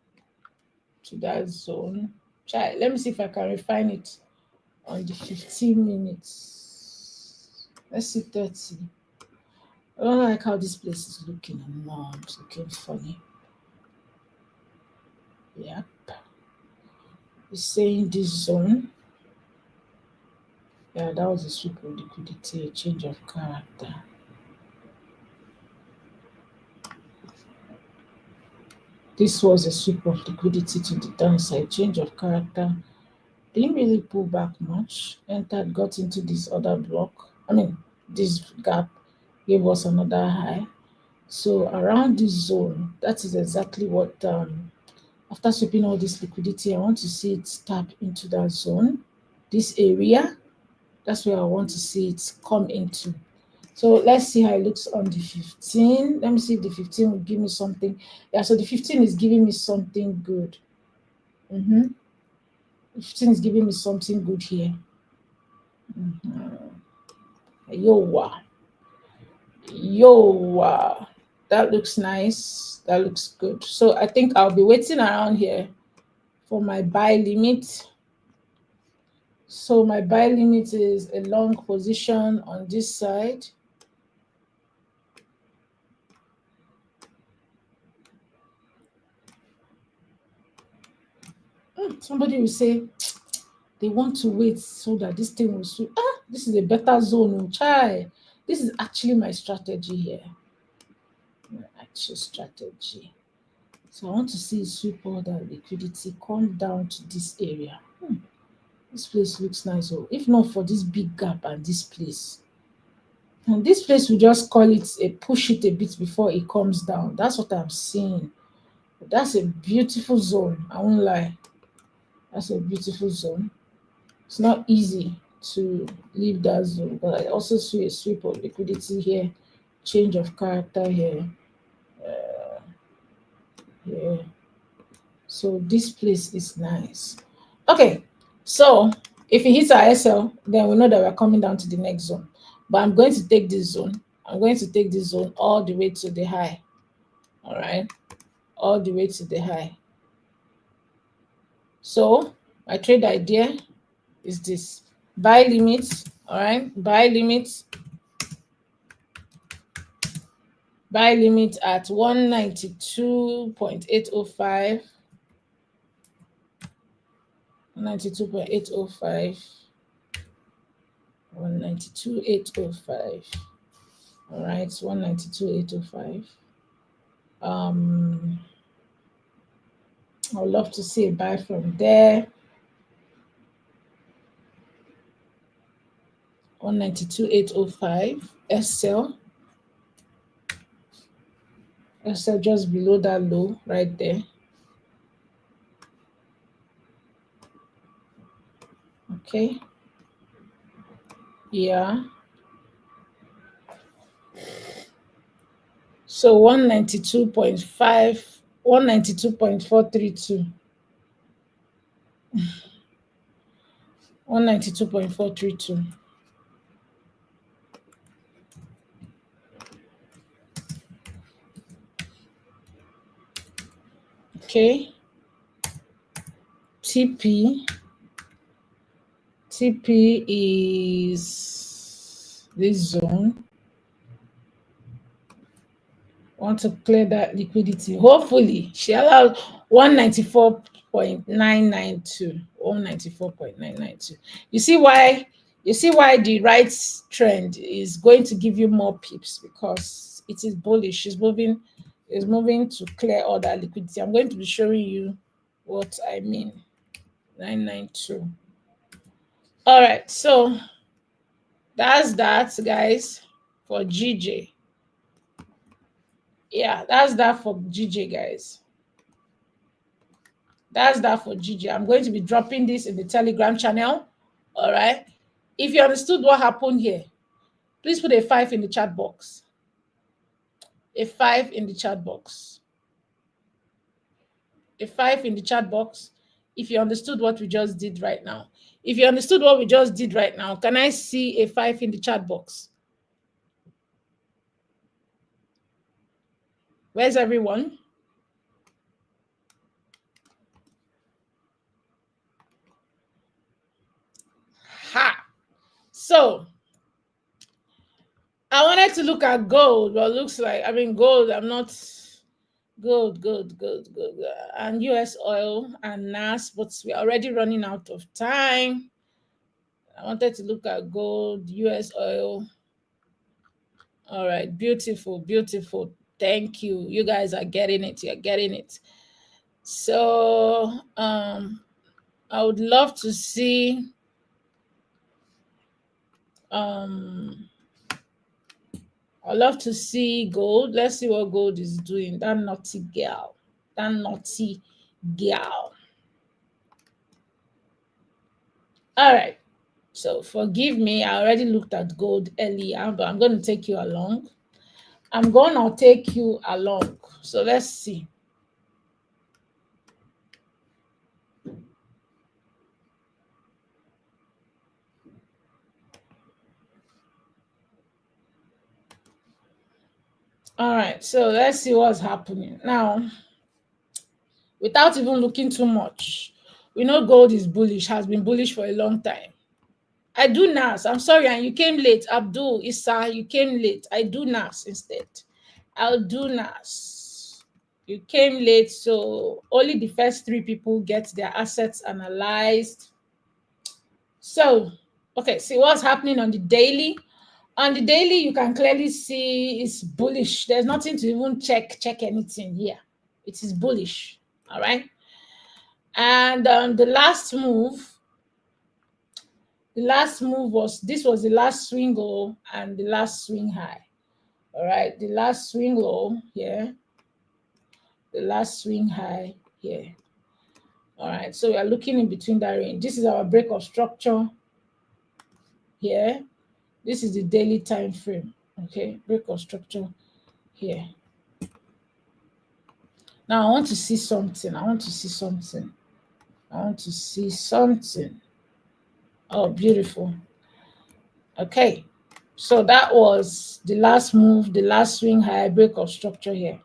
Speaker 1: to that zone. Let me see if I can refine it on the 15 minutes. Let's see 30. I don't like how this place is looking. No, it's looking funny. Yep. It's saying this zone. Yeah, that was a sweep of liquidity, a change of character. This was a sweep of liquidity to the downside, change of character. Didn't really pull back much. Entered, got into this other block. This gap gave us another high. So around this zone, that is exactly what, after sweeping all this liquidity, I want to see it tap into that zone, this area. That's where I want to see it come into. So let's see how it looks on the 15. Let me see if the 15 will give me something. Yeah, so the 15 is giving me something good. The 15 is giving me something good here. Yo, that looks nice. That looks good. So I think I'll be waiting around here for my buy limit. So my buy limit is a long position on this side. Somebody will say they want to wait so that this thing will sweep. This is a better zone, chai. This is actually my strategy here. My actual strategy. So I want to see it sweep all that liquidity, come down to this area. This place looks nice. If not for this big gap and this place. And this place, we just call it push it a bit before it comes down. That's what I'm seeing. That's a beautiful zone. I won't lie. That's a beautiful zone. It's not easy to leave that zone, but I also see a sweep of liquidity here, change of character here. Here. So this place is nice. Okay, so if it hits our SL, then we know that we're coming down to the next zone. But I'm going to take this zone. I'm going to take this zone all the way to the high. All right, all the way to the high. So my trade idea is this: buy limits. All right, buy limits. Buy limit at 192.805. 192.805. 192.805. All right, 192.805. I would love to see a buy from there. 192.805. SL. SL just below that low right there. Okay. Yeah. So 192.5, 192.432. 192.432. Okay. TP is this zone. Want to clear that liquidity. Hopefully, she allowed 194.992. 194.992. You see why? You see why the right trend is going to give you more pips, because it is bullish. It's moving to clear all that liquidity. I'm going to be showing you what I mean. 992. All right, so that's that, guys, for GJ. Yeah, that's that for GJ, guys. That's that for GJ. I'm going to be dropping this in the Telegram channel. All right. If you understood what happened here, please put a 5 in the chat box. A 5 in the chat box. A 5 in the chat box. If you understood what we just did right now. If you understood what we just did right now, can I see a 5 in the chat box? Where's everyone? Ha! So, I wanted to look at gold, but looks like, gold, I'm not good, and US oil and NAS, but we're already running out of time. I wanted to look at gold, US oil. All right, beautiful. Thank you. You guys are getting it. You're getting it. So I would love to see I'd love to see gold. Let's see what gold is doing. That naughty girl. All right. So forgive me, I already looked at gold earlier, but I'm going to take you along. So let's see. All right, so let's see what's happening. Now, without even looking too much, we know gold is bullish, has been bullish for a long time. I do NAS. I'm sorry, and you came late. Abdul, Issa, you came late. I do NAS instead. I'll do NAS. You came late, so only the first 3 people get their assets analyzed. So, okay, see what's happening on the daily. On the daily, you can clearly see it's bullish. There's nothing to even check anything here. It is bullish, all right? And the last move was, this was the last swing low and the last swing high, all right? The last swing low here, the last swing high here. All right, so we are looking in between that range. This is our break of structure here. This is the daily time frame, okay? Break of structure here. Now I want to see something. Oh, beautiful. Okay, so that was the last move, the last swing high, break of structure here.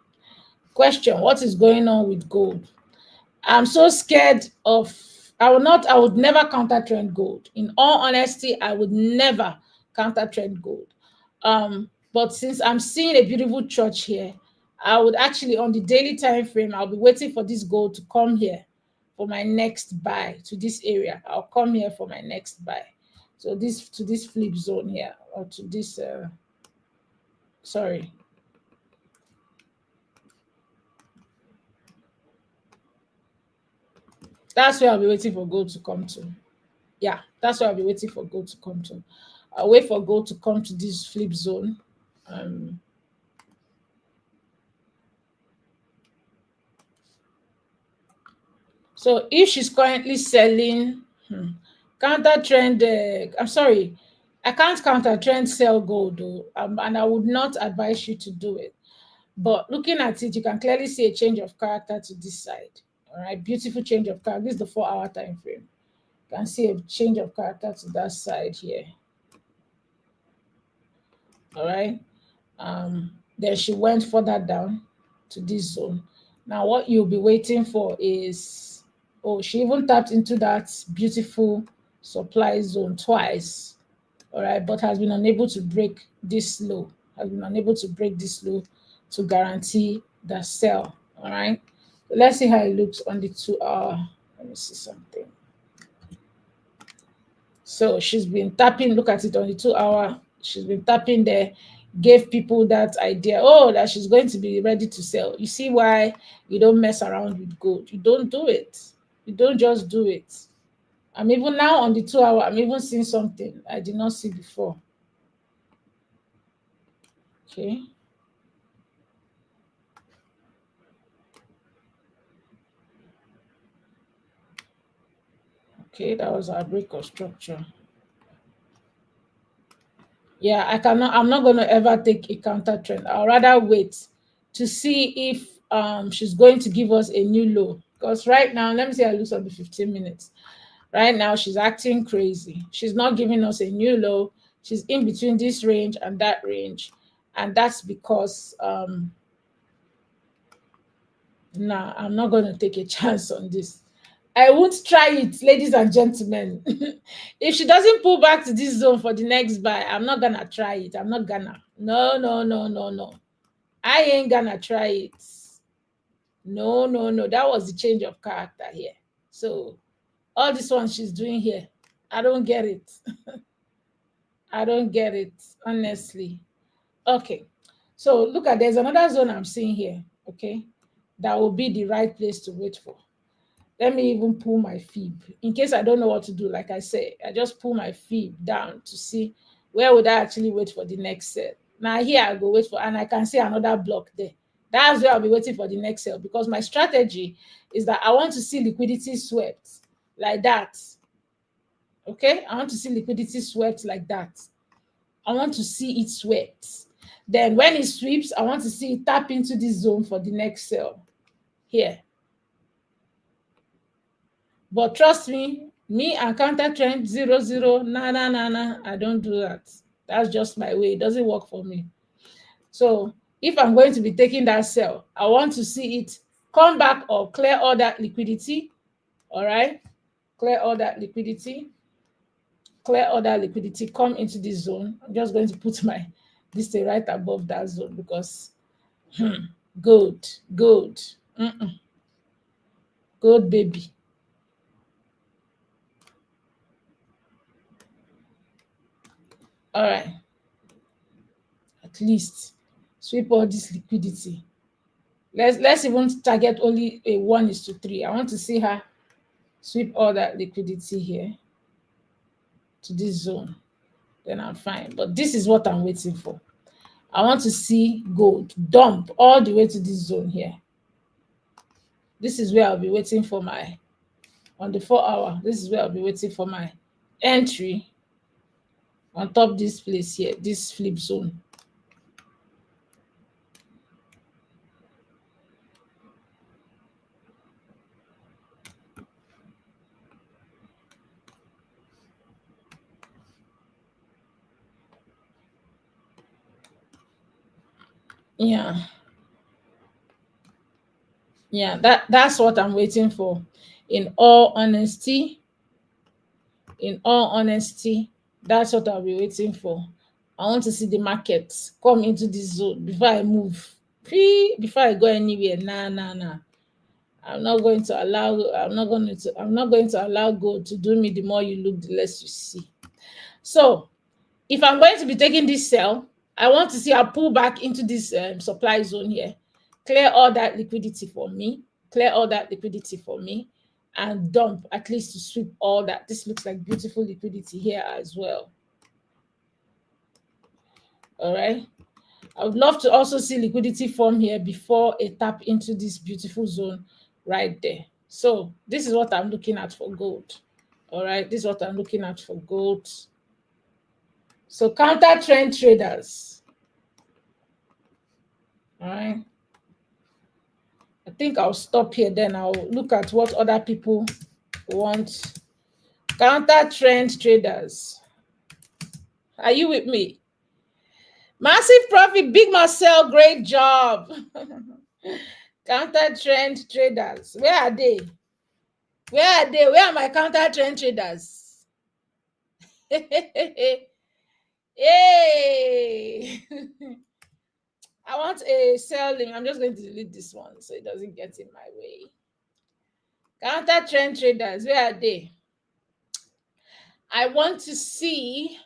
Speaker 1: Question: what is going on with gold? I'm so scared of, I would never counter trend gold. In all honesty, I would never counter trend gold. But since I'm seeing a beautiful church here, I would actually, on the daily time frame, I'll be waiting for this gold to come here for my next buy to this area. I'll come here for my next buy. So this, to this flip zone here, or to this, sorry. That's where I'll be waiting for gold to come to. Yeah, that's where I'll be waiting for gold to come to. I'll wait for gold to come to this flip zone. So if she's currently selling, counter trend, I'm sorry, I can't counter trend sell gold though, and I would not advise you to do it. But looking at it, you can clearly see a change of character to this side. All right, beautiful change of character. This is the 4-hour time frame. You can see a change of character to that side here. All right. Then she went further down to this zone. Now what you'll be waiting for is, oh, she even tapped into that beautiful supply zone twice. All right, but has been unable to break this low. to guarantee the sell. All right. So let's see how it looks on the 2 hour. Let me see something. So she's been tapping, look at it on the 2 hour. She's been tapping there, gave people that idea, oh, that she's going to be ready to sell. You see why you don't mess around with gold. You don't do it. You don't just do it. I'm even now on the 2 hour, I'm even seeing something I did not see before. Okay. Okay, that was our break of structure. Yeah, I'm not gonna ever take a counter trend. I'll rather wait to see if she's going to give us a new low. Because right now, let me see, I lose on the 15 minutes. Right now, she's acting crazy. She's not giving us a new low. She's in between this range and that range. And that's because nah, I'm not gonna take a chance on this. I won't try it, ladies and gentlemen. If she doesn't pull back to this zone for the next buy, I'm not gonna try it. I'm not gonna. No, no, no, no, no. I ain't gonna try it. No, no, no. That was the change of character here. So all this one she's doing here, I don't get it. I don't get it, honestly. Okay. So look at, there's another zone I'm seeing here. Okay. That will be the right place to wait for. Let me even pull my fib in case I don't know what to do. Like I say, I just pull my fib down to see where would I actually wait for the next sale. Now here I go wait for, and I can see another block there. That's where I'll be waiting for the next sale, because my strategy is that I want to see liquidity swept like that. Okay, I want to see liquidity swept like that. I want to see it swept. Then when it sweeps, I want to see it tap into this zone for the next sale here. But trust me, me and counter trend 0 0, nah, nah, nah, nah. I don't do that. That's just my way. It doesn't work for me. So if I'm going to be taking that sell, I want to see it come back or clear all that liquidity. All right. Clear all that liquidity. Clear all that liquidity. Come into this zone. I'm just going to put my this thing right above that zone because good, good. Good baby. All right. At least sweep all this liquidity. Let's even target only a 1:3. I want to see her sweep all that liquidity here to this zone. Then I'm fine. But this is what I'm waiting for. I want to see gold dump all the way to this zone here. This is where I'll be waiting for my, on the 4 hour, this is where I'll be waiting for my entry on top this place here, this flip zone. Yeah. Yeah, that's what I'm waiting for. In all honesty, in all honesty, that's what I'll be waiting for. I want to see the market come into this zone before I move. Before I go anywhere. Nah, nah, nah. I'm not going to allow, I'm not going to allow gold to do me. The more you look, the less you see. So if I'm going to be taking this sell, I want to see her pull back into this supply zone here, clear all that liquidity for me, clear all that liquidity for me, and dump at least to sweep all that. This looks like beautiful liquidity here as well. All right. I would love to also see liquidity form here before a tap into this beautiful zone right there. So this is what I'm looking at for gold. All right. This is what I'm looking at for gold. So counter trend traders. All right. I think I'll stop here, then I'll look at what other people want. Counter trend traders. Are you with me? Massive profit, Big Marcel, great job. Counter trend traders. Where are they? Where are they? Where are my counter trend traders? Hey. I want a sell limit. I'm just going to delete this one so it doesn't get in my way. Counter trend traders, where are they? I want to see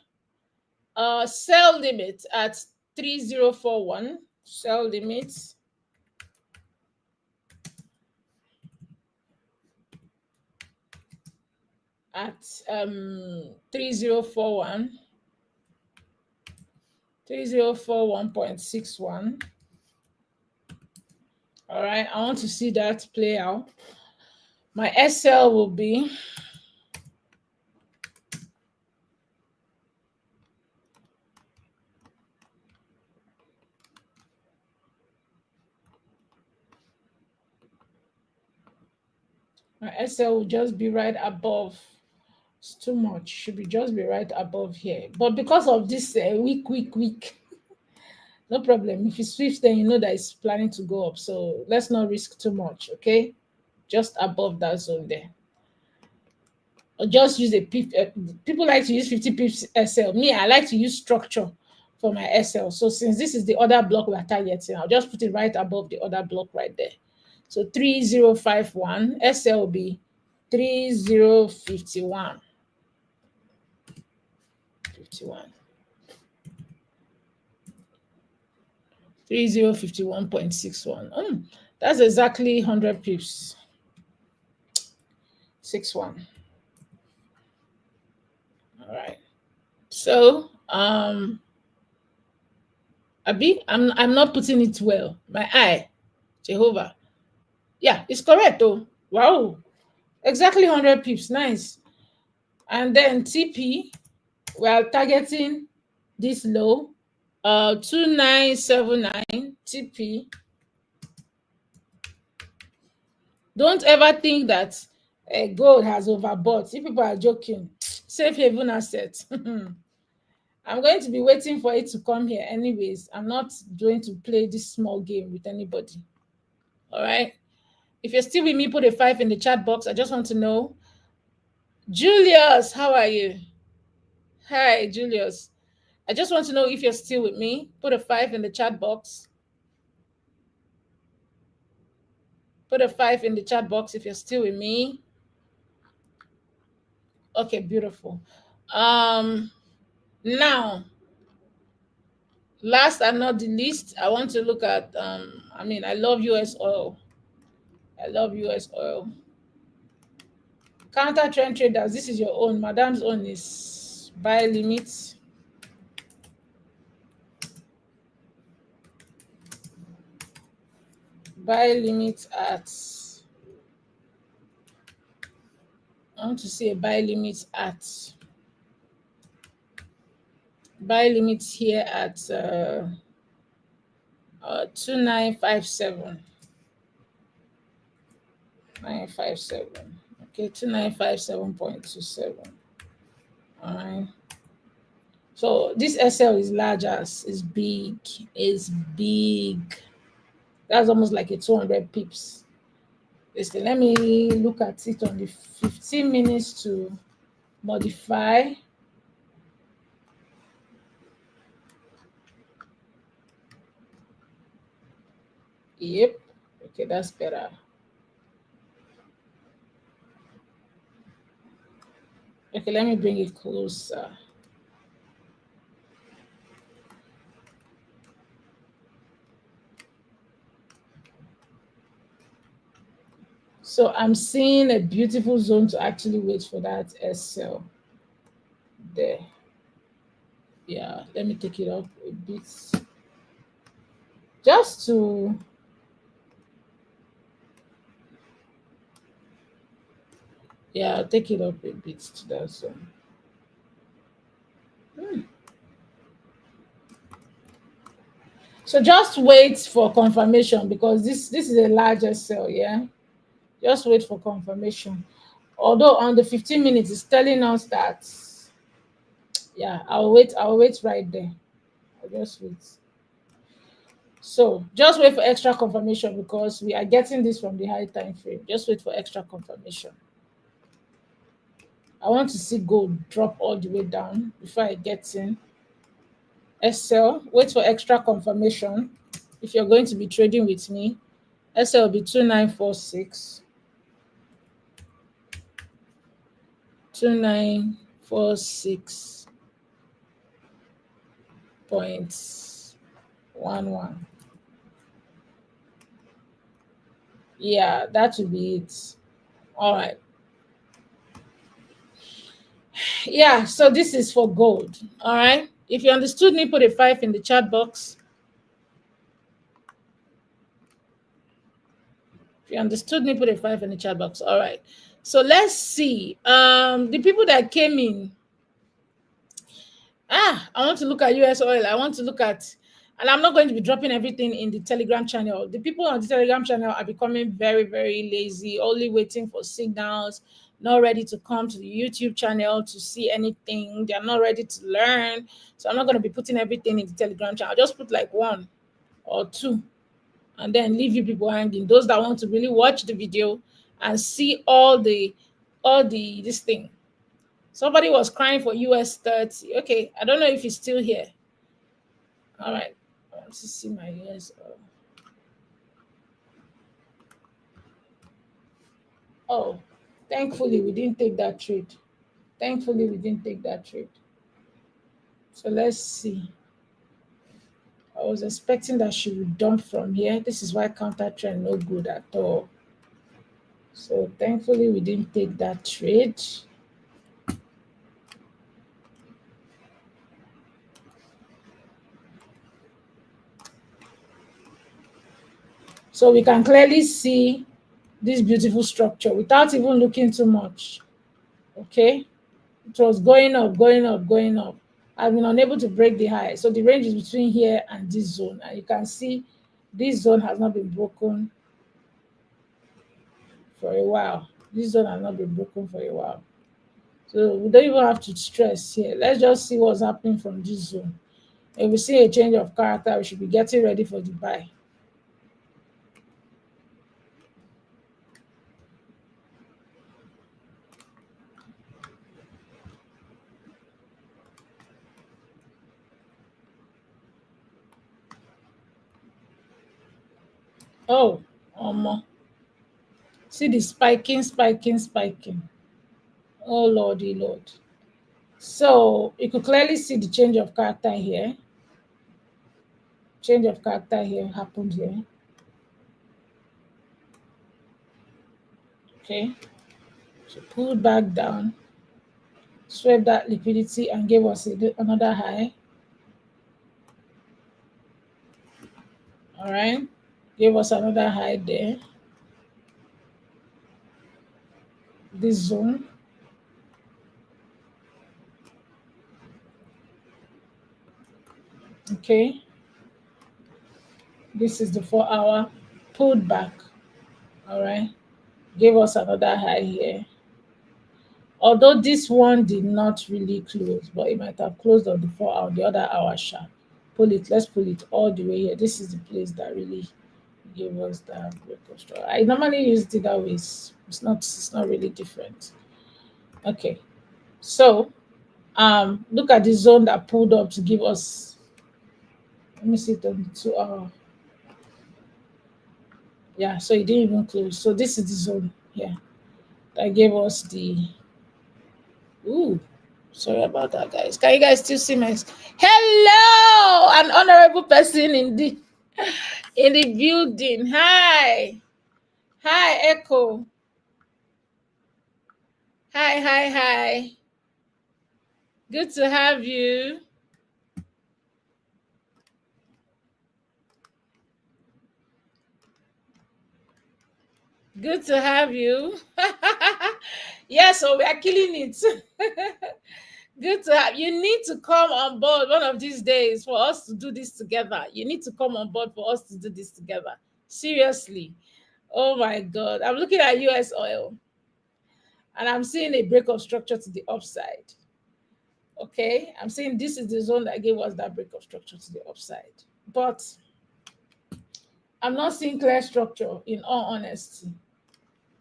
Speaker 1: sell limit at 3041. Sell limit at 3041. 3041.61. All right, I want to see that play out. My SL will be will just be right above. It's too much. Should be just be right above here. But because of this weak, no problem. If it's swift, then you know that it's planning to go up. So let's not risk too much. Okay, just above that zone there. Or just use a pip. People like to use 50 pips SL. Me, I like to use structure for my SL. So since this is the other block we're targeting, I'll just put it right above the other block right there. So 3051 SL will be 3051. 3051.61. That's exactly 100 pips. 61. All right. So Abi, I'm not putting it well. My eye, Jehovah. Yeah, it's correct though. Wow. Exactly 100 pips. Nice. And then TP, we are targeting this low. 2979 TP. Don't ever think that gold has overbought. If people are joking, safe haven asset. I'm going to be waiting for it to come here anyways. I'm not going to play this small game with anybody. All right. If you're still with me, put a 5 in the chat box. I just want to know. Julius, how are you? Hi, Julius. I just want to know if you're still with me. Put a 5 in the chat box. Put a 5 in the chat box if you're still with me. Okay, beautiful. Now, last and not the least, I want to look at I love US oil. I love US oil. Counter trend traders, this is your own. Madam's own is buy limit. Buy limit at, I want to see a buy limit at, buy limit here at 2957. 957. Okay, 2957.27. All right. So this SL is large as is big. It's big. That's almost like a 200 pips. Listen, let me look at it on the 15 minutes to modify. Yep. Okay, that's better. Okay, let me bring it closer. So I'm seeing a beautiful zone to actually wait for that SL there. Yeah, let me take it up a bit. Just to I'll take it up a bit to that zone. So just wait for confirmation because this is a larger sell, yeah. Just wait for confirmation. Although on the 15 minutes it's telling us that I'll wait right there. I'll just wait. So just wait for extra confirmation because we are getting this from the high time frame. Just wait for extra confirmation. I want to see gold drop all the way down before I get in. SL, wait for extra confirmation. if you're going to be trading with me. SL will be 2946. 2946.11. Yeah, that would be it. All right. Yeah, so this is for gold. All right. If you understood me, put a 5 in the chat box. If you understood me, put a 5 in the chat box. All right. So let's see. The people that came in. I want to look at US oil. I want to look at, and I'm not going to be dropping everything in the Telegram channel. The people on the Telegram channel are becoming very, very lazy, only waiting for signals, not ready to come to the YouTube channel to see anything. They're not ready to learn. So I'm not going to be putting everything in the Telegram channel. I'll just put like 1 or 2 and then leave you people hanging. Those that want to really watch the video and see all the this thing. Somebody was crying for US 30. Okay, I don't know if he's still here. All right, I want to see my US. Oh, thankfully we didn't take that trade. Thankfully we didn't take that trade. So let's see. I was expecting that she would dump from here. This is why counter trend no good at all. So thankfully we didn't take that trade. So we can clearly see this beautiful structure without even looking too much. Okay, it was going up, going up, going up. I've been unable to break the high. So the range is between here and this zone. And you can see this zone has not been broken for a while. This zone has not been broken for a while. So we don't even have to stress here. Let's just see what's happening from this zone. If we see a change of character, we should be getting ready for the buy. Oh, see the spiking, spiking, spiking. Oh, Lordy, Lord. So you could clearly see the change of character here. Change of character here happened here. Okay. So pulled back down, swept that liquidity and gave us another high. All right. Gave us another high there. This zone. Okay. This is the 4-hour. Pulled back. All right. Gave us another high here. Although this one did not really close, but it might have closed on the 4-hour, the other hour sharp. Pull it. Let's pull it all the way here. This is the place that really gave us that break of straw. I normally use it that way. It's not really different. Okay. So look at the zone that pulled up to give us, let me see it on the 2-hour. Yeah, so it didn't even close. So this is the zone here that gave us the ooh. Sorry about that, guys. Can you guys still see my hello? An honorable person in the building. Hi. Hi, Echo. Hi, hi, hi. Good to have you. Good to have you. Yeah, so we are killing it. Good to have you. Need to come on board one of these days for us to do this together. You need to come on board for us to do this together. Seriously. Oh my God. I'm looking at US oil and I'm seeing a break of structure to the upside. Okay. I'm saying this is the zone that gave us that break of structure to the upside. But I'm not seeing clear structure in all honesty.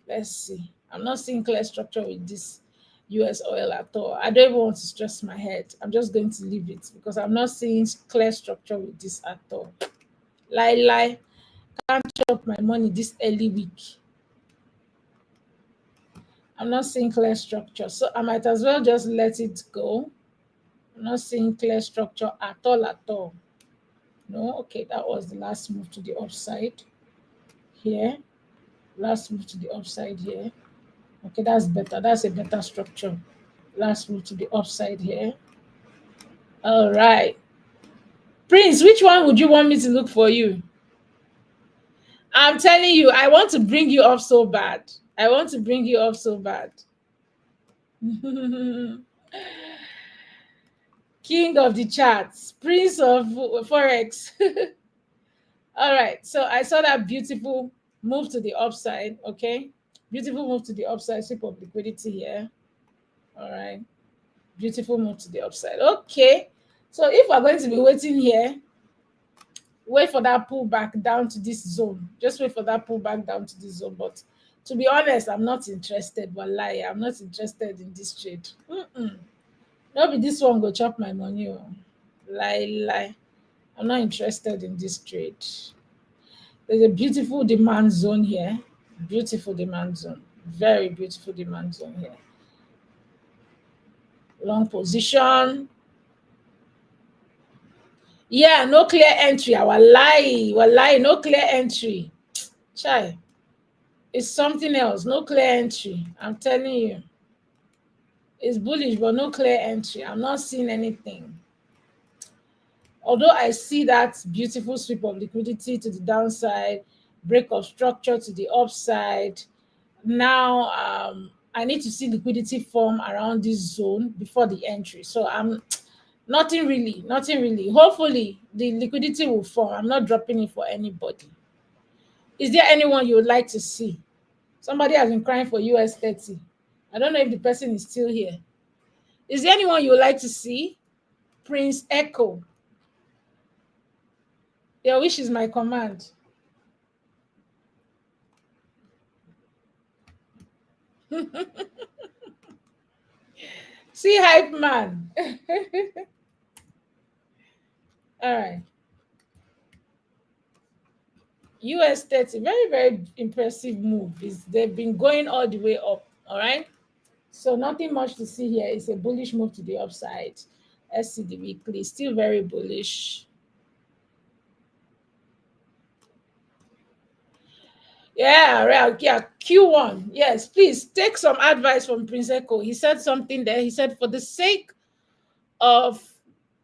Speaker 1: Let's see. I'm not seeing clear structure with this US oil at all. I don't even want to stress my head. I'm just going to leave it because I'm not seeing clear structure with this at all. Lie. Can't chop my money this early week. I'm not seeing clear structure, so I might as well just let it go. I'm not seeing clear structure at all, at all. No, okay, that was the last move to the upside here. Last move to the upside here. Okay, that's better. That's a better structure. Last move to the upside here. All right. Prince, which one would you want me to look for you? I'm telling you, I want to bring you up so bad. I want to bring you up so bad. King of the charts, Prince of Forex. All right. So I saw that beautiful move to the upside. Okay. Beautiful move to the upside. Sweep of liquidity here. All right. Beautiful move to the upside. Okay. So if we're going to be waiting here, wait for that pullback down to this zone. Just wait for that pullback down to this zone. But to be honest, I'm not interested. Wallahi, I'm not interested in this trade. Maybe this one go chop my money. Oh. Lie. I'm not interested in this trade. There's a beautiful demand zone here. Beautiful demand zone. Very beautiful demand zone here. Long position. Yeah, no clear entry. Wallahi, no clear entry. Chai. It's something else. No clear entry. I'm telling you. It's bullish, but no clear entry. I'm not seeing anything. Although I see that beautiful sweep of liquidity to the downside, break of structure to the upside. Now I need to see liquidity form around this zone before the entry. So I'm nothing really. Hopefully the liquidity will form. I'm not dropping it for anybody. Is there anyone you would like to see? Somebody has been crying for US 30. I don't know if the person is still here. Is there anyone you would like to see? Prince Echo. Your wish is my command. See, hype man. All right. US 30, very, very impressive move. They've been going all the way up. All right. So nothing much to see here. It's a bullish move to the upside. Let's see the weekly. Still very bullish. Yeah, right. Yeah, Q1. Yes, please take some advice from Prince Echo. He said something there. He said, for the sake of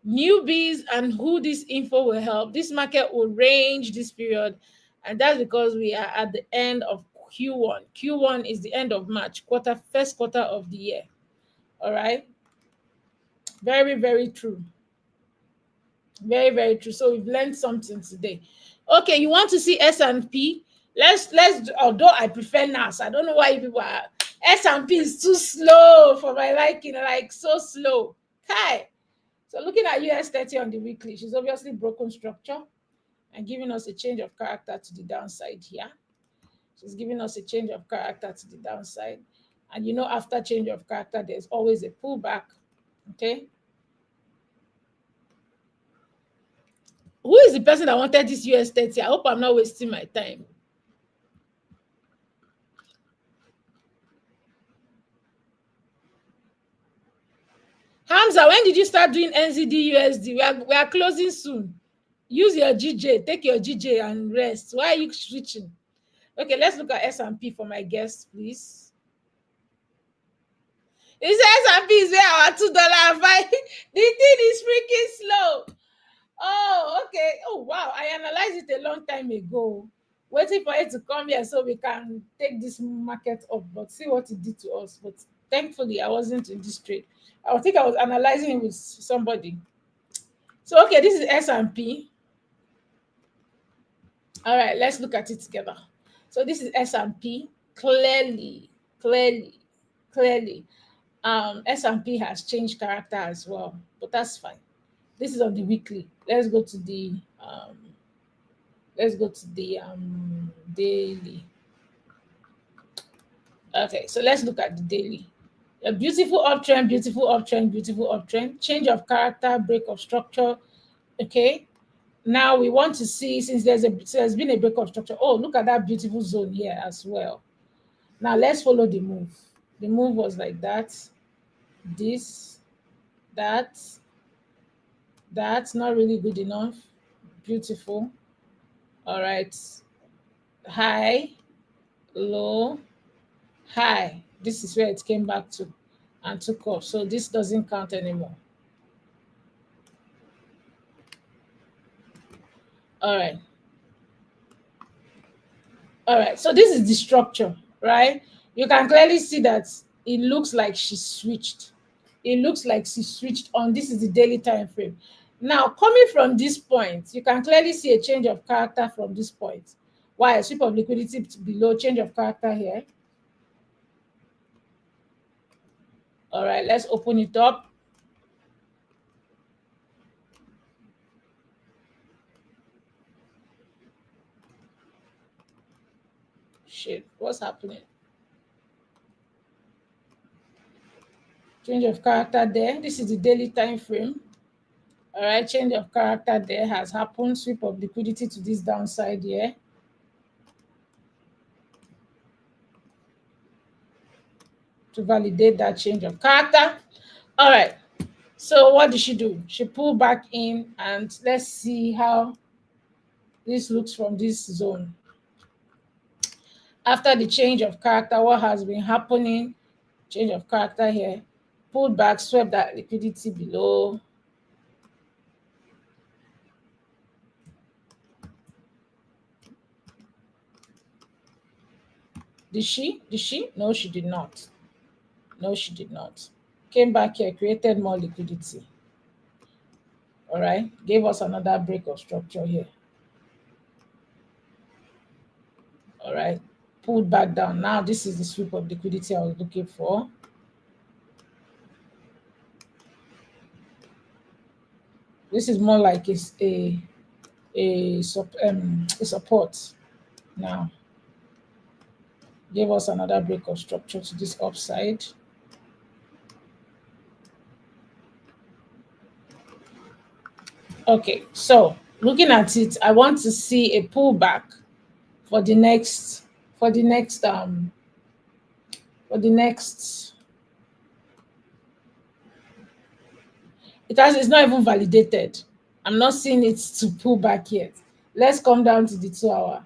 Speaker 1: newbies and who this info will help, this market will range this period. And that's because we are at the end of Q1. Q1 is the end of March, first quarter of the year. All right. Very, very true. Very, very true. So we've learned something today. Okay, you want to see S&P? Let's although I prefer NAS. I don't know why people are S&P is too slow for my liking, like so slow. Hi. So looking at US 30 on the weekly, she's obviously broken structure and giving us a change of character to the downside here. She's giving us a change of character to the downside. And after change of character, there's always a pullback. Okay. Who is the person that wanted this US 30? I hope I'm not wasting my time. Hamza, when did you start doing NZD USD? We are closing soon. Use your GJ, take your GJ and rest. Why are you switching? Okay, let's look at S&P for my guests, please. It says S&P is where our $2 fight. The thing is freaking slow. Oh, okay. Oh, wow. I analyzed it a long time ago. Waiting for it to come here so we can take this market up, but see what it did to us. But thankfully, I wasn't in this trade. I think I was analyzing it with somebody. So, okay, this is S&P. All right, let's look at it together. So this is S&P. Clearly, S&P has changed character as well, but that's fine. This is on the weekly. Let's go to the daily. Okay, so let's look at the daily. A beautiful uptrend, beautiful uptrend, beautiful uptrend. Change of character, break of structure. Okay, Now we want to see, since there's been a breakup structure. Oh, look at that beautiful zone here as well. Now let's follow the move. The move was like that, this, that, that's not really good enough. Beautiful. All right. High, low, high. This is where it came back to and took off. So this doesn't count anymore. All right. All right. So this is the structure, right? You can clearly see that it looks like she switched. It looks like she switched on. This is the daily time frame. Now, coming from this point, you can clearly see a change of character from this point. Why? Sweep of liquidity below, change of character here. All right, let's open it up. Shit, what's happening? Change of character there. This is the daily time frame. All right, change of character there has happened. Sweep of liquidity to this downside here. To validate that change of character. All right. So what did she do? She pulled back in, and let's see how this looks from this zone. After the change of character, what has been happening? Change of character here. Pulled back, swept that liquidity below. Did she? Did she? No, she did not. No, she did not. Came back here, created more liquidity. All right. Gave us another break of structure here. All right. Pulled back down. Now this is the sweep of liquidity I was looking for. This is more like a support. Now gave us another break of structure to this upside. Okay, so looking at it, I want to see a pullback for the next for the next for the next. It's not even validated. I'm not seeing it to pull back yet. Let's come down to the 2 hour.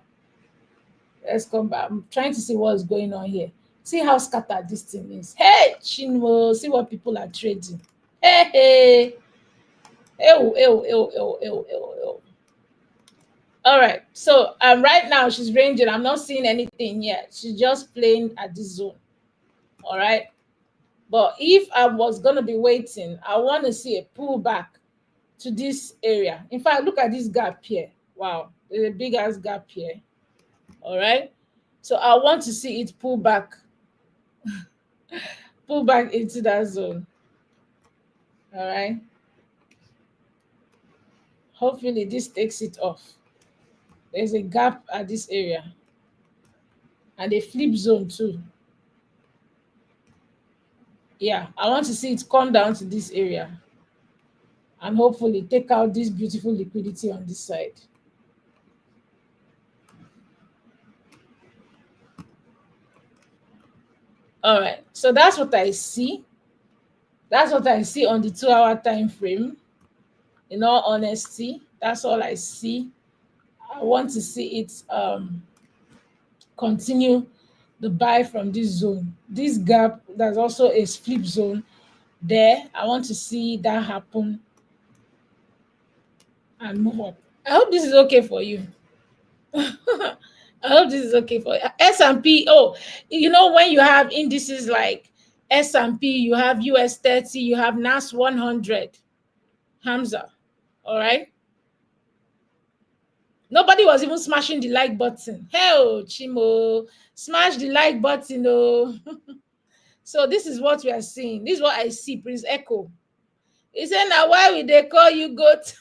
Speaker 1: Let's come back. I'm trying to see what's going on here. See how scattered this thing is. Hey, Chinwo, see what people are trading. Hey, hey. Ew, ew, ew, ew, ew, ew, ew. All right. So right now she's ranging. I'm not seeing anything yet. She's just playing at this zone. All right. But if I was gonna be waiting, I want to see a pullback to this area. In fact, look at this gap here. Wow, there's a big ass gap here. All right. So I want to see it pull back into that zone. All right. Hopefully this takes it off. There's a gap at this area and a flip zone too. Yeah, I want to see it come down to this area and hopefully take out this beautiful liquidity on this side. All right, so that's what I see. That's what I see on the 2 hour time frame. In all honesty, that's all I see. I want to see it continue the buy from this zone. This gap, there's also a flip zone there. I want to see that happen and move up. I hope this is okay for you. I hope this is okay for you. S&P. Oh, when you have indices like S&P, you have US 30, you have NAS 100. Hamza. All right. Nobody was even smashing the like button. Hell, Chimo, smash the like button. Oh. So this is what we are seeing. This is what I see, Prince Echo. He said, now why would they call you goat?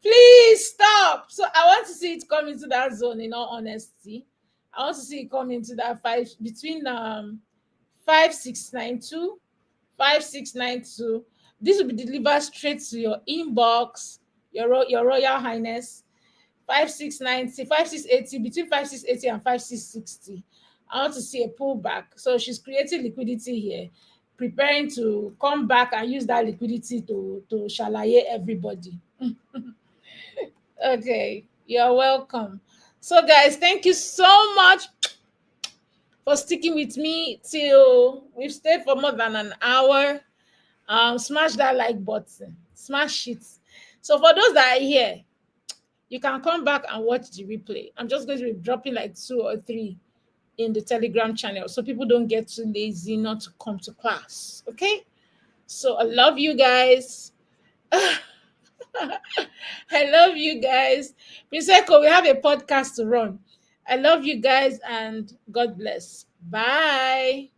Speaker 1: Please stop. So I want to see it come into that zone, in all honesty. I want to see it come into that between 5692, 5692. This will be delivered straight to your inbox. Your Royal Highness. 5690, 5680, between 5680 and 5660. I want to see a pullback. So she's creating liquidity here, preparing to come back and use that liquidity to shalaye everybody. Okay, you're welcome. So, guys, thank you so much for sticking with me till we've stayed for more than an hour. Smash that like button, smash it. So, for those that are here, you can come back and watch the replay. I'm just going to be dropping like 2 or 3 in the Telegram channel so people don't get too lazy not to come to class. Okay? So I love you guys. I love you guys. Prince Echo, we have a podcast to run. I love you guys and God bless. Bye.